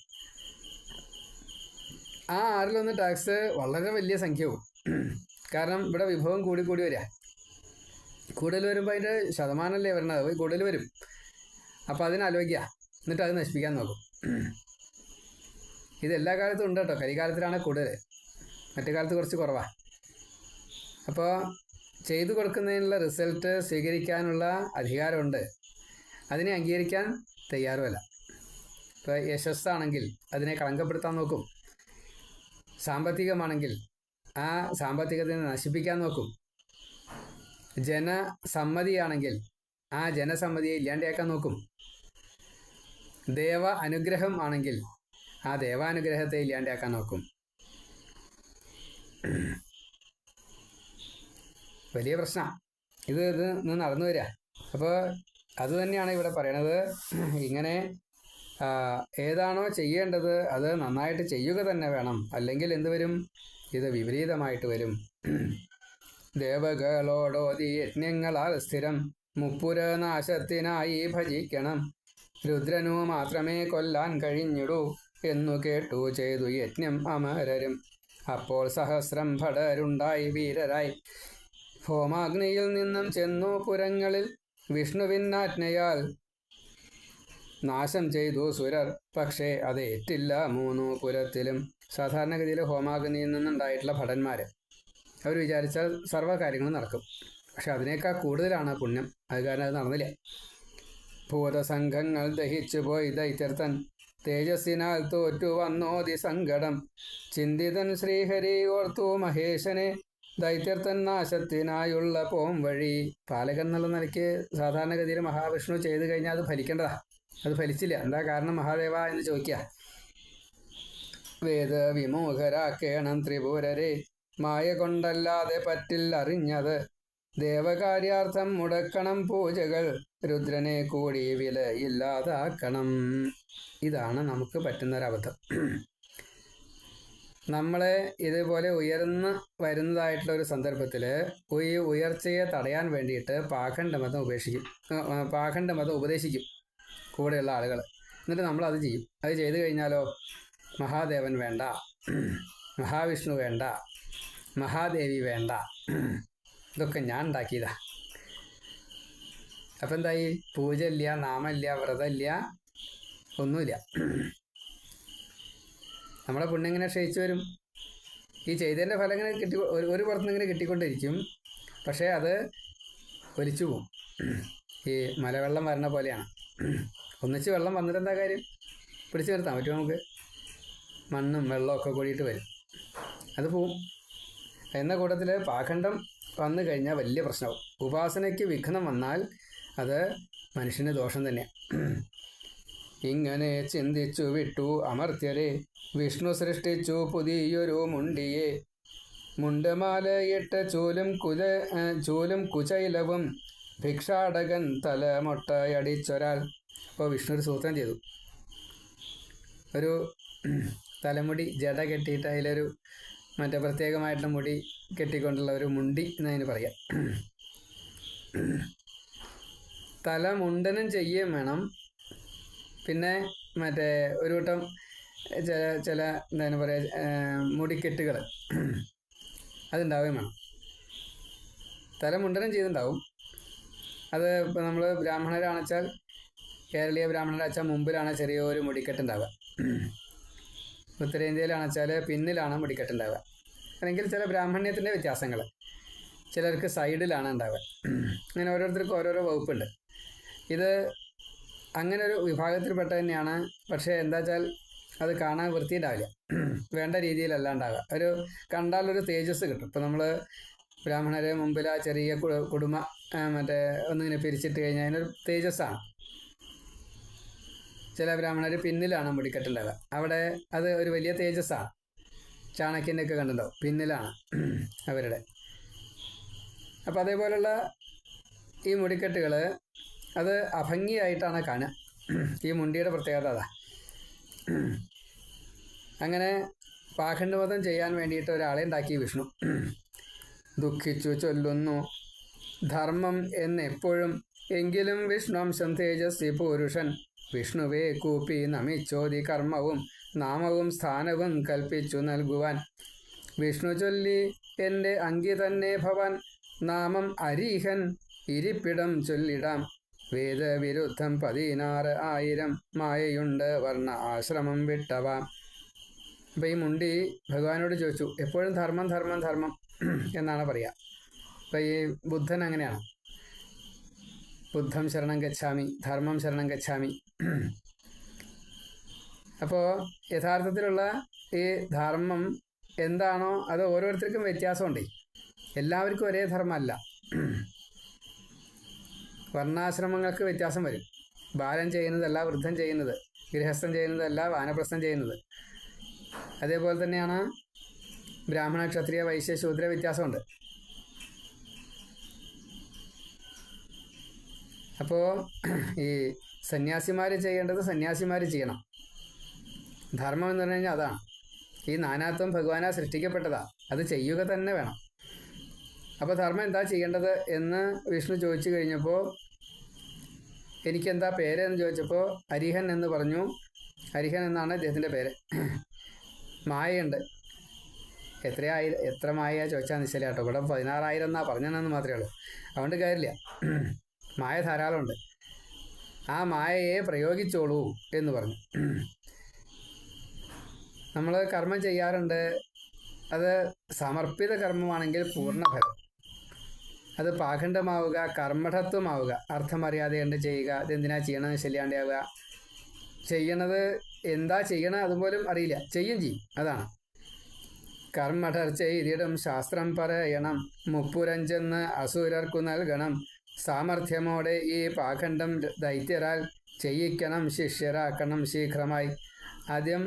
ആ 1/6 ടാക്സ് വളരെ വലിയ സംഖ്യവും. കാരണം ഇവിടെ വിഭവം കൂടി വരിക. കൂടുതൽ വരുമ്പോൾ അതിൻ്റെ ശതമാനമല്ലേ വരണത്, പോയി കൂടുതൽ വരും. അപ്പോൾ അതിനാലോചിക്കുക, എന്നിട്ട് അത് നശിപ്പിക്കാൻ നോക്കും. ഇത് എല്ലാ കാലത്തും ഉണ്ട് കേട്ടോ. കരികാലത്തിലാണ് കൂടുതൽ, മറ്റു കാലത്ത് കുറച്ച് കുറവാണ്. അപ്പോൾ ചെയ്തു കൊടുക്കുന്നതിനുള്ള റിസൾട്ട് സ്വീകരിക്കാനുള്ള അധികാരമുണ്ട്, അതിനെ അംഗീകരിക്കാൻ തയ്യാറുമല്ല. ഇപ്പോൾ യശസ്സാണെങ്കിൽ അതിനെ കളങ്കപ്പെടുത്താൻ നോക്കും, സാമ്പത്തികമാണെങ്കിൽ ആ സാമ്പത്തികത്തിനെ നശിപ്പിക്കാൻ നോക്കും, ജനസമ്മതിയാണെങ്കിൽ ആ ജനസമ്മതിയെ ഇല്ലാണ്ടാക്കാൻ നോക്കും, ദേവ അനുഗ്രഹം ആണെങ്കിൽ ആ ദേവാനുഗ്രഹത്തെ ഇല്ലാണ്ടാക്കാൻ നോക്കും. വലിയ പ്രശ്നമാണ് ഇത് നടന്നു വരിക. അപ്പോൾ അതുതന്നെയാണ് ഇവിടെ പറയണത്. ഇങ്ങനെ ഏതാണോ ചെയ്യേണ്ടത് അത് നന്നായിട്ട് ചെയ്യുക തന്നെ വേണം, അല്ലെങ്കിൽ എന്ത് വരും? ഇത് വിപരീതമായിട്ട് വരും. ദേവകളോടോതി യജ്ഞങ്ങളാൽ സ്ഥിരം മുപ്പുരനാശത്തിനായി ഭജിക്കണം. രുദ്രനു മാത്രമേ കൊല്ലാൻ കഴിഞ്ഞിടൂ എന്നു കേട്ടു ചെയ്തു യജ്ഞം അമരരും. അപ്പോൾ സഹസ്രം ഭടരുണ്ടായി വീരരായി ഹോമാഗ്നിയിൽ നിന്നും ചെന്നു പുരങ്ങളിൽ വിഷ്ണുവിനാജ്ഞയാൽ നാശം ചെയ്തു സുരർ. പക്ഷേ അത് ഏറ്റില്ല 3 പുരത്തിലും. സാധാരണഗതിയിൽ ഹോമാഗ്നിയിൽ നിന്നുണ്ടായിട്ടുള്ള ഭടന്മാർ അവർ വിചാരിച്ചാൽ സർവ്വ കാര്യങ്ങളും നടക്കും. പക്ഷെ അതിനേക്കാൾ കൂടുതലാണ് പുണ്യം. അത് കാരണം അത് നടന്നില്ല. ഭൂതസംഘങ്ങൾ ദഹിച്ചു പോയി ദൈത്യർത്തൻ തേജസ്സിനാൽ തോറ്റു വന്നോതി സങ്കടം. ചിന്തിതൻ ശ്രീഹരി ഓർത്തു മഹേശനെ ദൈത്യർത്തൻ നാശത്തിനായുള്ള പോം വഴി. പാലകൻ എന്നുള്ള നിലയ്ക്ക് സാധാരണഗതിയിൽ മഹാവിഷ്ണു ചെയ്തു കഴിഞ്ഞാൽ അത് ഫലിക്കേണ്ടതാ. അത് ഫലിച്ചില്ല. എന്താ കാരണം മഹാദേവ എന്ന് ചോദിക്കുക. വേദ വിമോഹരാക്കേണം ത്രിപുരരെ, മായ കൊണ്ടല്ലാതെ പറ്റില്ല അറിഞ്ഞത്. ദേവകാര്യാർത്ഥം മുടക്കണം പൂജകൾ, രുദ്രനെ കൂടി വിലയില്ലാതാക്കണം. ഇതാണ് നമുക്ക് പറ്റുന്നൊരബദ്ധം. നമ്മളെ ഇതുപോലെ ഉയർന്ന് വരുന്നതായിട്ടുള്ള ഒരു സന്ദർഭത്തിൽ ഈ ഉയർച്ചയെ തടയാൻ വേണ്ടിയിട്ട് പാഖണ്ഡമതം ഉപദേശിക്കും കൂടെയുള്ള ആളുകൾ. എന്നിട്ട് നമ്മളത് ചെയ്യും. അത് ചെയ്തു കഴിഞ്ഞാലോ മഹാദേവൻ വേണ്ട, മഹാവിഷ്ണു വേണ്ട, മഹാദേവി വേണ്ട, ഇതൊക്കെ ഞാൻ ഉണ്ടാക്കിയതാ. അപ്പം എന്തായി? പൂജ ഇല്ല, നാമമില്ല, വ്രതമില്ല, ഒന്നുമില്ല. നമ്മളെ പുണ്യം ഇങ്ങനെ ക്ഷയിച്ചു വരും. ഈ ചെയ്തതിൻ്റെ ഫലം ഇങ്ങനെ ഒരു പുറത്തുനിന്ന് ഇങ്ങനെ കിട്ടിക്കൊണ്ടിരിക്കും. പക്ഷേ അത് ഒലിച്ചു പോവും. ഈ മലവെള്ളം വരണ പോലെയാണ്. ഒന്നിച്ച് വെള്ളം വന്നിട്ട് എന്താ കാര്യം? പിടിച്ചു നിർത്താൻ പറ്റുമോ നമുക്ക്? മണ്ണും വെള്ളമൊക്കെ കൂടിയിട്ട് വരും, അത് പോവും. എന്ന കൂട്ടത്തിൽ പാഖണ്ഡം വന്നു കഴിഞ്ഞാൽ വലിയ പ്രശ്നമാവും. ഉപാസനയ്ക്ക് വിഘ്നം വന്നാൽ അത് മനുഷ്യന് ദോഷം തന്നെയാണ്. ഇങ്ങനെ ചിന്തിച്ചു വിട്ടു അമർത്യരെ, വിഷ്ണു സൃഷ്ടിച്ചു പുതിയൊരു മുണ്ടിയെ. മുണ്ടമാലയിട്ട് ചൂലും കുചൈലവും ഭിക്ഷാടകൻ തലമൊട്ടയടിച്ചൊരാൾ. അപ്പോൾ വിഷ്ണു ഒരു സൂത്രം ചെയ്തു. ഒരു തലമുടി ജട കെട്ടിയിട്ട് അതിലൊരു മറ്റേ പ്രത്യേകമായിട്ടുള്ള മുടി കെട്ടിക്കൊണ്ടുള്ള ഒരു മുണ്ടി എന്നതിന് പറയാം. തലമുണ്ടനം ചെയ്യുകയും വേണം, പിന്നെ മറ്റേ ഒരു കൂട്ടം ചില എന്താണ് പറയുക മുടിക്കെട്ടുകൾ അതുണ്ടാവുകയും വേണം. തലമുണ്ടനം ചെയ്തിട്ടുണ്ടാവും. അത് ഇപ്പോൾ നമ്മൾ ബ്രാഹ്മണരാണെച്ചാൽ, കേരളീയ ബ്രാഹ്മണരാണെച്ചാൽ മുമ്പിലാണ് ചെറിയൊരു മുടിക്കെട്ടുണ്ടാവുക. ഉത്തരേന്ത്യയിലാണെച്ചാൽ പിന്നിലാണ് മുടിക്കെട്ടുണ്ടാവുക. അല്ലെങ്കിൽ ചില ബ്രാഹ്മണ്യത്തിൻ്റെ വ്യത്യാസങ്ങൾ, ചിലർക്ക് സൈഡിലാണ് ഉണ്ടാവുക. അങ്ങനെ ഓരോരുത്തർക്കും ഓരോരോ വകുപ്പുണ്ട്. ഇത് അങ്ങനെ ഒരു വിഭാഗത്തിൽപ്പെട്ട തന്നെയാണ്. പക്ഷേ എന്താ വെച്ചാൽ അത് കാണാൻ വൃത്തിയുണ്ടാവില്ല, വേണ്ട രീതിയിലല്ല ഉണ്ടാവുക. കണ്ടാലൊരു തേജസ് കിട്ടും. ഇപ്പം നമ്മൾ ബ്രാഹ്മണരെ മുമ്പിൽ ആ ചെറിയ കുടുമ ഒന്നിങ്ങനെ പിരിച്ചിട്ട് കഴിഞ്ഞാൽ അതിനൊരു തേജസ്സാണ്. ചില ബ്രാഹ്മണർ പിന്നിലാണ് മുടിക്കെട്ടുണ്ടാവുക, അവിടെ അത് ഒരു വലിയ തേജസ്സാണ്. ചാണക്യൻ്റെ ഒക്കെ കണ്ടിട്ടുണ്ടാവും, പിന്നിലാണ് അവരുടെ. അപ്പം അതേപോലുള്ള ഈ മുടിക്കെട്ടുകൾ അത് അഭംഗിയായിട്ടാണ് കാണുക. ഈ മുണ്ടിയുടെ പ്രത്യേകത അതാ. അങ്ങനെ പാഖണ്ഡവധം ചെയ്യാൻ വേണ്ടിയിട്ട് ഒരാളെ ഉണ്ടാക്കി വിഷ്ണു. ദുഃഖിച്ചു ചൊല്ലുന്നു ധർമ്മം എന്നെപ്പോഴും, എങ്കിലും വിഷ്ണുവംശം തേജസ്വി പുരുഷൻ. വിഷ്ണുവേ കൂപ്പി നമിച്ചോതി കർമ്മവും നാമവും സ്ഥാനവും കൽപ്പിച്ചു നൽകുവാൻ. വിഷ്ണു ചൊല്ലി എൻ്റെ അങ്കി തന്നെ ഭവാൻ, നാമം അരീഹൻ ഇരിപ്പിടം ചൊല്ലിടാം. വേദവിരുദ്ധം 16,000 മായയുണ്ട് വർണ്ണ ആശ്രമം വിട്ടവാം. അപ്പം ഈ മുണ്ടി ഭഗവാനോട് ചോദിച്ചു, എപ്പോഴും ധർമ്മം ധർമ്മം ധർമ്മം എന്നാണ് പറയുക. അപ്പം ഈ ബുദ്ധൻ അങ്ങനെയാണ്, ബുദ്ധം ശരണം ഗച്ഛാമി, ധർമ്മം ശരണം ഗച്ഛാമി. അപ്പോൾ യഥാർത്ഥത്തിലുള്ള ഈ ധർമ്മം എന്താണോ അത് ഓരോരുത്തർക്കും വ്യത്യാസമുണ്ട്. എല്ലാവർക്കും ഒരേ ധർമ്മമല്ല. വർണ്ണാശ്രമങ്ങൾക്ക് വ്യത്യാസം വരും. ബാലൻ ചെയ്യുന്നതല്ല വൃദ്ധൻ ചെയ്യുന്നത്, ഗൃഹസ്ഥൻ ചെയ്യുന്നതല്ല വാനപ്രസ്ഥൻ ചെയ്യുന്നത്. അതേപോലെ തന്നെയാണ് ബ്രാഹ്മണ ക്ഷത്രിയ വൈശ്യ ശൂദ്ര വ്യത്യാസമുണ്ട്. അപ്പോൾ ഈ സന്യാസിമാർ ചെയ്യേണ്ടത് സന്യാസിമാർ ചെയ്യണം. ധർമ്മം എന്ന് പറഞ്ഞു കഴിഞ്ഞാൽ അതാണ്. ഈ നാനാത്വം ഭഗവാനാ സൃഷ്ടിക്കപ്പെട്ടതാ, അത് ചെയ്യുക തന്നെ വേണം. അപ്പോൾ ധർമ്മം എന്താ ചെയ്യേണ്ടത് എന്ന് വിഷ്ണു ചോദിച്ചു കഴിഞ്ഞപ്പോൾ, എനിക്കെന്താ പേര് എന്ന് ചോദിച്ചപ്പോൾ അരിഹൻ എന്ന് പറഞ്ഞു. അരിഹൻ എന്നാണ് അദ്ദേഹത്തിൻ്റെ പേര്. മായയുണ്ട്. എത്ര മായ ചോദിച്ചാൽ നിശ്ചല കേട്ടോ. ഇവിടെ 16,000 എന്നാ പറഞ്ഞതെന്ന് മാത്രമേ ഉള്ളൂ. അതുകൊണ്ട് കാര്യമില്ല, മായ ധാരാളമുണ്ട്. ആ മായയെ പ്രയോഗിച്ചോളൂ എന്ന് പറഞ്ഞു. നമ്മൾ കർമ്മം ചെയ്യാറുണ്ട്. അത് സമർപ്പിത കർമ്മമാണെങ്കിൽ പൂർണ്ണഫലം. അത് പാഖണ്ഡമാവുക, കർമ്മഠത്വമാവുക, അർത്ഥമറിയാതെ കണ്ട് ചെയ്യുക, ഇതെന്തിനാ ചെയ്യണമെന്ന് ശല്യാണ്ടാവുക, ചെയ്യണത് എന്താ ചെയ്യണം അതുപോലും അറിയില്ല, ചെയ്യും. അതാണ് കർമ്മഠർ ചെയ്തിടും ശാസ്ത്രം പറയണം, മുപ്പുരഞ്ചെന്ന് അസുരർക്കു നൽകണം. സാമർഥ്യമോടെ ഈ പാഖണ്ഡം ദൈത്യരാൽ ചെയ്യിക്കണം, ശിഷ്യരാക്കണം ശീഘ്രമായി. ആദ്യം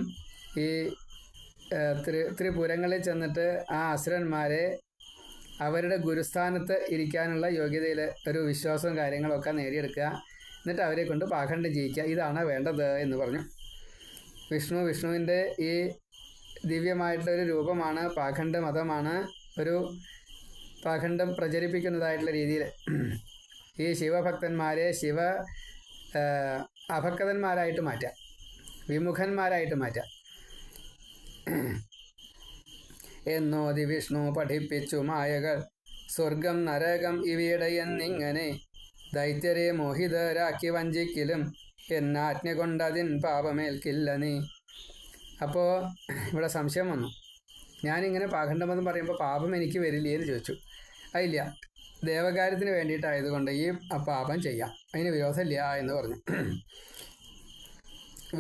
ഈ ത്രിപുരങ്ങളിൽ ചെന്നിട്ട് ആ അസുരന്മാരെ അവരുടെ ഗുരുസ്ഥാനത്ത് ഇരിക്കാനുള്ള യോഗ്യതയിൽ ഒരു വിശ്വാസവും കാര്യങ്ങളൊക്കെ നേടിയെടുക്കുക. എന്നിട്ട് അവരെ കൊണ്ട് പാഖണ്ഡം ചെയ്യിക്കുക. ഇതാണ് വേണ്ടത് എന്ന് പറഞ്ഞു. വിഷ്ണുവിൻ്റെ ഈ ദിവ്യമായിട്ടുള്ളൊരു രൂപമാണ്, പാഖണ്ഡ മതമാണ്. ഒരു പാഖണ്ഡം പ്രചരിപ്പിക്കുന്നതായിട്ടുള്ള രീതിയിൽ ഈ ശിവഭക്തന്മാരെ അഭക്തന്മാരായിട്ട് മാറ്റുക, വിമുഖന്മാരായിട്ട് മാറ്റുക. എന്നോതി വിഷ്ണു പഠിപ്പിച്ചു മായകൾ, സ്വർഗം നരകം ഇവയുടെ എന്നിങ്ങനെ. ദൈത്യരെ മോഹിതരാക്കി വഞ്ചിക്കലും, എന്നാജ്ഞ കൊണ്ടതിൻ പാപമേൽക്കില്ല നീ. അപ്പോൾ ഇവിടെ സംശയം വന്നു. ഞാനിങ്ങനെ പാഖണ്ഡമെന്ന് പറയുമ്പോൾ പാപം എനിക്ക് വരില്ലേ എന്ന് ചോദിച്ചു. അതില്ല, ദേവകാര്യത്തിന് വേണ്ടിയിട്ടായതുകൊണ്ട് ഈ പാപം ചെയ്യാം, അതിന് വിരോധമില്ല എന്ന് പറഞ്ഞു.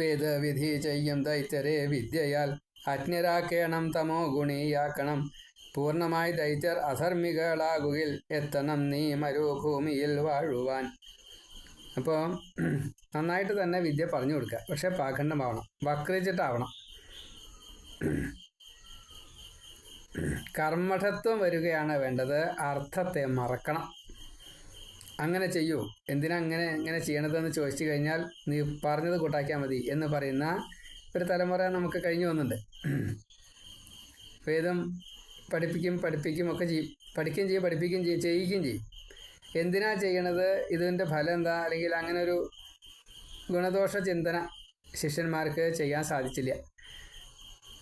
വേദവിധി ചെയ്യും ദൈത്യരെ വിദ്യയാൽ, അജ്ഞരാക്കേണം തമോ ഗുണിയാക്കണം. പൂർണ്ണമായി ദൈത്യർ അധർമ്മികളാകുകിൽ, എത്തണം നീ മരുഭൂമിയിൽ വാഴുവാൻ. അപ്പോൾ നന്നായിട്ട് തന്നെ വിദ്യ പറഞ്ഞു കൊടുക്കുക, പക്ഷെ പാഖണ്ഡമാവണം, വക്രിച്ചിട്ടാവണം. കർമ്മഠത്വം വരികയാണ് വേണ്ടത്, അർത്ഥത്തെ മറക്കണം. അങ്ങനെ ചെയ്യൂ, എന്തിനാ എങ്ങനെ ചെയ്യണതെന്ന് ചോദിച്ചു കഴിഞ്ഞാൽ നീ പറഞ്ഞത് കൂട്ടാക്കിയാൽ മതി എന്ന് പറയുന്ന ഒരു തലമുറ നമുക്ക് കഴിഞ്ഞു വന്നിട്ടുണ്ട്. വേദം പഠിപ്പിക്കും ഒക്കെ ചെയ്യും, പഠിക്കുകയും ചെയ്യും, പഠിപ്പിക്കുകയും ചെയ്യും, ചെയ്യിക്കുകയും ചെയ്യും. എന്തിനാ ചെയ്യണത്, ഇതിൻ്റെ ഫലം എന്താ, അല്ലെങ്കിൽ അങ്ങനെ ഒരു ഗുണദോഷ ചിന്തന ശിഷ്യന്മാർക്ക് ചെയ്യാൻ സാധിച്ചില്ല.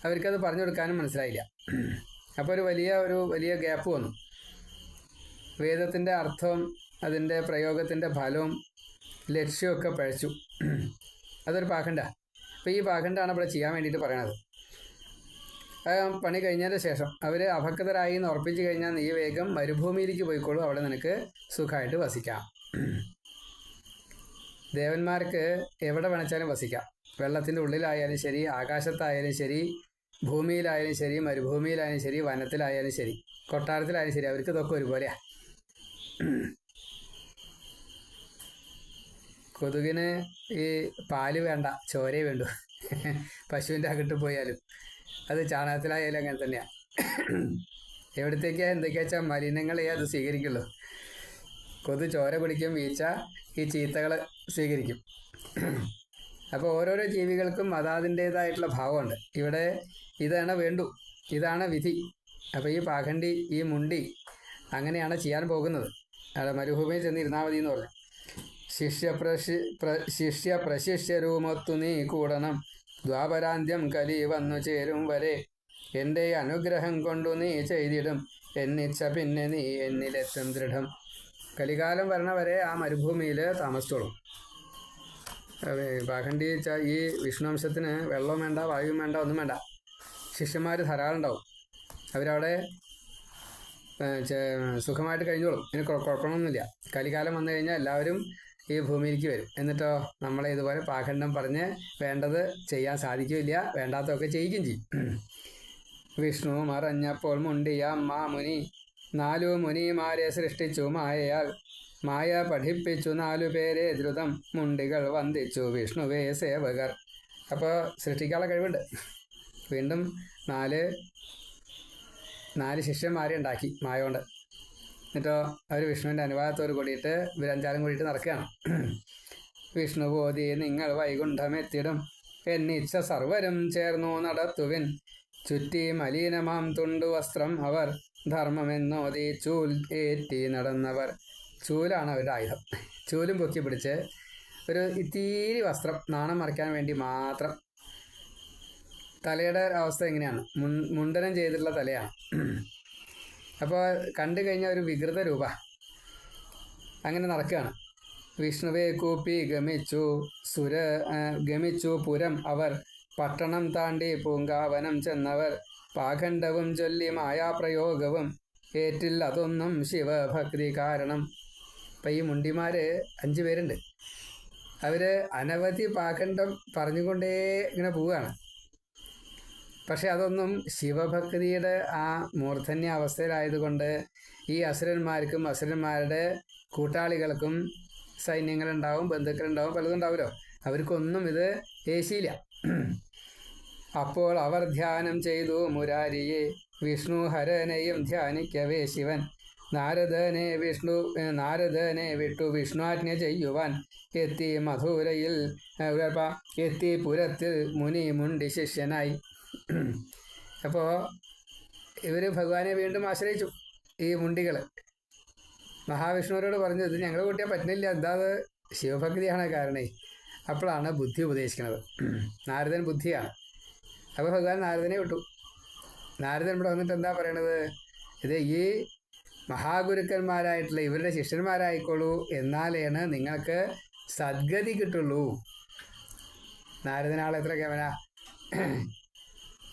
അവർക്കത് പറഞ്ഞു കൊടുക്കാനും മനസ്സിലായില്ല. അപ്പോൾ ഒരു വലിയ ഗ്യാപ്പ് വന്നു. വേദത്തിൻ്റെ അർത്ഥവും അതിൻ്റെ പ്രയോഗത്തിൻ്റെ ഫലവും ലക്ഷ്യമൊക്കെ പഴച്ചു. അതൊരു പാഖണ്ഡ. അപ്പോൾ ഈ പാഖണ്ഡാണ് ഇവിടെ ചെയ്യാൻ വേണ്ടിയിട്ട് പറയണത്. പണി കഴിഞ്ഞതിന് ശേഷം അവർ അഭക്തരായി എന്ന് ഉറപ്പിച്ചു കഴിഞ്ഞാൽ നീ വേഗം മരുഭൂമിയിലേക്ക് പോയിക്കോളൂ, അവിടെ നിനക്ക് സുഖമായിട്ട് വസിക്കാം. ദേവന്മാർക്ക് എവിടെ വേണിച്ചാലും വസിക്കാം, വെള്ളത്തിൻ്റെ ഉള്ളിലായാലും ശരി, ആകാശത്തായാലും ശരി, ഭൂമിയിലായാലും ശരി, മരുഭൂമിയിലായാലും ശരി, വനത്തിലായാലും ശരി, കൊട്ടാരത്തിലായാലും ശരി, അവർക്ക് ഇതൊക്കെ ഒരുപോലെയാണ്. കൊതുകിന് ഈ പാല് വേണ്ട, ചോരേ വേണ്ടു. പശുവിൻ്റെ അകത്ത് പോയാലും അത് ചാണകത്തിലായാലും അങ്ങനെ തന്നെയാണ്. എവിടത്തേക്കാ എന്തൊക്കെയാ വെച്ചാൽ മലിനങ്ങളെ അത് സ്വീകരിക്കുള്ളൂ. കൊതു ചോര കുടിക്കും, വീഴ്ച ഈ ചീത്തകൾ സ്വീകരിക്കും. അപ്പോൾ ഓരോരോ ജീവികൾക്കും അതാതിൻ്റേതായിട്ടുള്ള ഭാവമുണ്ട്. ഇവിടെ ഇതാണ് വേണ്ടു, ഇതാണ് വിധി. അപ്പോൾ ഈ പാഖണ്ഡി, ഈ മുണ്ടി അങ്ങനെയാണ് ചെയ്യാൻ പോകുന്നത്. അവിടെ മരുഭൂമിയിൽ ചെന്നിരുന്നാൽ മതി എന്ന് പറഞ്ഞു. ശിഷ്യ പ്രശിഷ്യരൂമൊത്തു നീ കൂടണം, ദ്വാപരാന്ത്യം കലി വന്നു ചേരും വരെ, എൻ്റെ അനുഗ്രഹം കൊണ്ടു നീ ചെയ്തിടും, എന്നിച്ഛ പിന്നെ നീ എന്നിലെത്തും ദൃഢം. കലികാലം വരണ വരെ ആ മരുഭൂമിയിൽ താമസിച്ചോളും. പാഖണ്ഡി വെച്ചാൽ ഈ വിഷ്ണുവംശത്തിന് വെള്ളവും വേണ്ട, വായുവും വേണ്ട, ഒന്നും വേണ്ട. ശിഷ്യന്മാർ ധാരാളം ഉണ്ടാവും. അവരവിടെ സുഖമായിട്ട് കഴിഞ്ഞോളും. ഇതിന് കുഴപ്പമൊന്നുമില്ല. കലികാലം വന്നു കഴിഞ്ഞാൽ എല്ലാവരും ഈ ഭൂമിയിലേക്ക് വരും. എന്നിട്ടോ നമ്മളെ ഇതുപോലെ പാഖണ്ഡം പറഞ്ഞ് വേണ്ടത് ചെയ്യാൻ സാധിക്കില്ല, വേണ്ടാത്തതൊക്കെ ചെയ്യിക്കും ചെയ്യും. വിഷ്ണു മറഞ്ഞപ്പോൾ മുണ്ടിയ മുനി, 4 മുനിമാരെ സൃഷ്ടിച്ചു മായയാൽ, മായ പഠിപ്പിച്ചു 4 പേരെ ദ്രുതം, മുണ്ടികൾ വന്ദിച്ചു വിഷ്ണുവേ സേവകർ. അപ്പോൾ സൃഷ്ടിക്കാനുള്ള കഴിവുണ്ട്. വീണ്ടും 4 ശിഷ്യന്മാരെ ഉണ്ടാക്കി മായ കൊണ്ട്. എന്നിട്ടോ അവർ വിഷ്ണുവിൻ്റെ അനുവാദത്തോട് കൂടിയിട്ട് ഇവരഞ്ചാലും കൂടിയിട്ട് നടക്കുകയാണ്. വിഷ്ണു ബോധി നിങ്ങൾ വൈകുണ്ഠമെത്തിടും, എന്നിച്ഛ സർവരും ചേർന്നു നടത്തുവിൻ, ചുറ്റി മലീനമാം തുണ്ടു വസ്ത്രം അവർ, ധർമ്മമെന്നോതി ചൂൽ ഏറ്റി നടന്നവർ. ചൂലാണ് അവരുടെ ആയുധം. ചൂലും പൊക്കി പിടിച്ച് ഒരു ഇത്തിരി വസ്ത്രം നാണം മറയ്ക്കാൻ വേണ്ടി മാത്രം. തലയുടെ അവസ്ഥ എങ്ങനെയാണ്? മുണ്ടനം ചെയ്തിട്ടുള്ള തലയാണ്. അപ്പോൾ കണ്ടു കഴിഞ്ഞാൽ ഒരു വികൃത രൂപ. അങ്ങനെ നടക്കുകയാണ്. വിഷ്ണുവെ കൂപ്പി ഗമിച്ചു പുരം അവർ, പട്ടണം താണ്ടി പൂങ്കാവനം ചെന്നവർ, പാഖണ്ഡവും ചൊല്ലി മായാപ്രയോഗവും ഏറ്റില്ല അതൊന്നും ശിവഭക്തി കാരണം. അപ്പം ഈ മുണ്ടിമാർ 5 പേരുണ്ട്. അവർ അനവധി പാഖണ്ഡം പറഞ്ഞുകൊണ്ടേ ഇങ്ങനെ പോവുകയാണ്. പക്ഷെ അതൊന്നും ശിവഭക്തിയുടെ ആ മൂർധന്യ അവസ്ഥയിലായതുകൊണ്ട് ഈ അസുരന്മാർക്കും അസുരന്മാരുടെ കൂട്ടാളികൾക്കും സൈന്യങ്ങളുണ്ടാവും, ബന്ധുക്കളുണ്ടാവും, പലതും ഉണ്ടാവുമല്ലോ, അവർക്കൊന്നും ഇത് ഏശിയില്ല. അപ്പോൾ അവർ ധ്യാനം ചെയ്തു മുരാരിയെ, വിഷ്ണു ഹരനെയും ധ്യാനിക്കവേ ശിവൻ, നാരദനെ വിട്ടു വിഷ്ണുആജ്ഞ ചെയ്യുവാൻ, എത്തി മധുരയിൽ എത്തി പുരത്തിൽ മുനി മുണ്ടി ശിഷ്യനായി. അപ്പോൾ ഇവർ ഭഗവാനെ വീണ്ടും ആശ്രയിച്ചു. ഈ മുണ്ടികൾ മഹാവിഷ്ണുവിനോട് പറഞ്ഞു, ഇത് ഞങ്ങൾ കൂട്ടിയാൽ പറ്റുന്നില്ല, എന്താ അത് ശിവഭക്തിയാണ് കാരണേ. അപ്പോഴാണ് ബുദ്ധി ഉപദേശിക്കുന്നത്. നാരദൻ ബുദ്ധിയാണ്. അപ്പോൾ ഭഗവാൻ നാരദനെ വിട്ടു. നാരദൻ ഇവിടെ വന്നിട്ട് എന്താ പറയണത്? ഇത് ഈ മഹാഗുരുക്കന്മാരായിട്ടുള്ള ഇവരുടെ ശിഷ്യന്മാരായിക്കോളൂ, എന്നാലാണ് നിങ്ങൾക്ക് സദ്ഗതി കിട്ടുള്ളൂ. നാരദനാൾ എത്ര കേവന.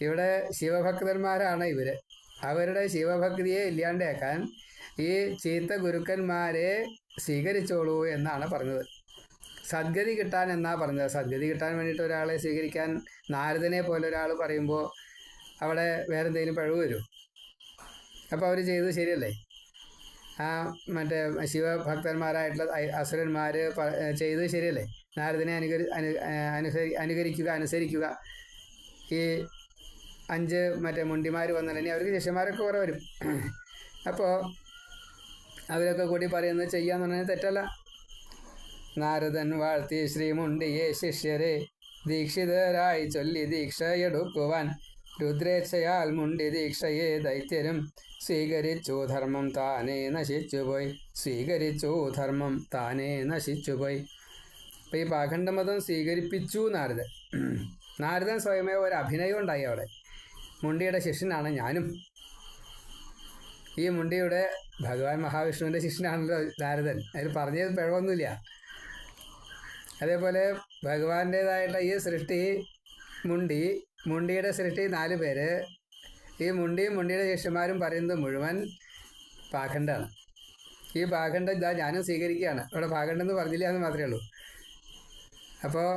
ഇവിടെ ശിവഭക്തന്മാരാണ് ഇവർ. അവരുടെ ശിവഭക്തിയെ ഇല്ലാണ്ടാക്കാൻ ഈ ചീത്ത ഗുരുക്കന്മാരെ സ്വീകരിച്ചോളൂ എന്നാണ് പറഞ്ഞത്. സദ്ഗതി കിട്ടാൻ എന്നാ പറഞ്ഞത്. സദ്ഗതി കിട്ടാൻ വേണ്ടിയിട്ട് ഒരാളെ സ്വീകരിക്കാൻ നാരദനെ പോലെ ഒരാൾ പറയുമ്പോൾ അവിടെ വേറെ എന്തെങ്കിലും പിഴവ് വരും. അപ്പോൾ അവർ ചെയ്തത് ശരിയല്ലേ? ആ മറ്റേ ശിവഭക്തന്മാരായിട്ടുള്ള അസുരന്മാർ ചെയ്തത് ശരിയല്ലേ? നാരദനെ അനുസരിക്കുക. ഈ 5 മറ്റേ മുണ്ടിമാർ വന്നിട്ടുണ്ടെങ്കിൽ അവർക്ക് ശിഷ്യന്മാരൊക്കെ കുറേ വരും. അപ്പോൾ അവരൊക്കെ കൂടി പറയുന്നത് ചെയ്യാന്ന് പറഞ്ഞാൽ തെറ്റല്ല. നാരദൻ വാഴ്ത്തി ശ്രീമുണ്ടിയെ ശിഷ്യരെ, ദീക്ഷിതരായി ചൊല്ലി ദീക്ഷയെടുക്കുവാൻ, രുദ്രേച്ഛയാൽ മുണ്ടി ദീക്ഷയെ ദൈത്യരും സ്വീകരിച്ചു ധർമ്മം താനേ നശിച്ചുപോയി. അപ്പോൾ ഈ പാഖണ്ഡമതം സ്വീകരിപ്പിച്ചു നാരദൻ. നാരദൻ സ്വയമേ ഒരു അഭിനയം ഉണ്ടായി അവിടെ. മുണ്ടിയുടെ ശിഷ്യനാണ് ഞാനും. ഈ മുണ്ടിയുടെ ഭഗവാൻ മഹാവിഷ്ണുവിൻ്റെ ശിഷ്യനാണല്ലോ നാരദൻ. അതിൽ പറഞ്ഞത് പിഴവൊന്നുമില്ല. അതേപോലെ ഭഗവാന്റേതായിട്ടുള്ള ഈ സൃഷ്ടി മുണ്ടിയുടെ സൃഷ്ടി 4 പേര്. ഈ മുണ്ടിയും മുണ്ടിയുടെ ശിഷ്യന്മാരും പറയുന്നത് മുഴുവൻ പാഖണ്ഡാണ്. ഈ പാഖണ്ഡം ഇതാ ഞാനും സ്വീകരിക്കുകയാണ്. ഇവിടെ പാഖണ്ഡം എന്ന് പറഞ്ഞില്ല എന്ന് മാത്രമേ ഉള്ളൂ. അപ്പോൾ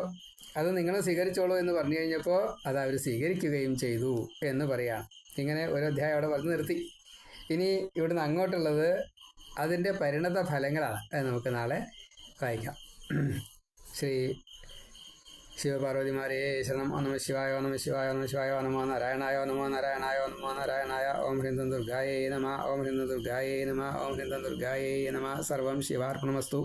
അത് നിങ്ങൾ സ്വീകരിച്ചോളൂ എന്ന് പറഞ്ഞു കഴിഞ്ഞപ്പോൾ അത് അവർ സ്വീകരിക്കുകയും ചെയ്തു എന്ന് പറയാം. ഇങ്ങനെ ഒരു അധ്യായം അവിടെ പറഞ്ഞു നിർത്തി. ഇനി ഇവിടുന്ന് അങ്ങോട്ടുള്ളത് അതിൻ്റെ പരിണത ഫലങ്ങളാണ്. അത് നമുക്ക് നാളെ വായിക്കാം. ശ്രീ ശിവപാർവതിമാരേ ശരണം. ഓ നമഃ ശിവായ, ഓ നമഃ ശിവായ, ഓ നമഃ ശിവായ, ഓ നമോ നാരായണായ, ഓ നമോ നാരായണായ, ഓ നമോ നാരായണായ. ഓം ഹ്രീം ദുർഗായേ നമഃ, ഓം ഹ്രീം ദുർഗായേ നമഃ, ഓം ഹ്രീം ദുർഗായേ നമഃ. സർവം ശിവാർപ്പണമസ്തു.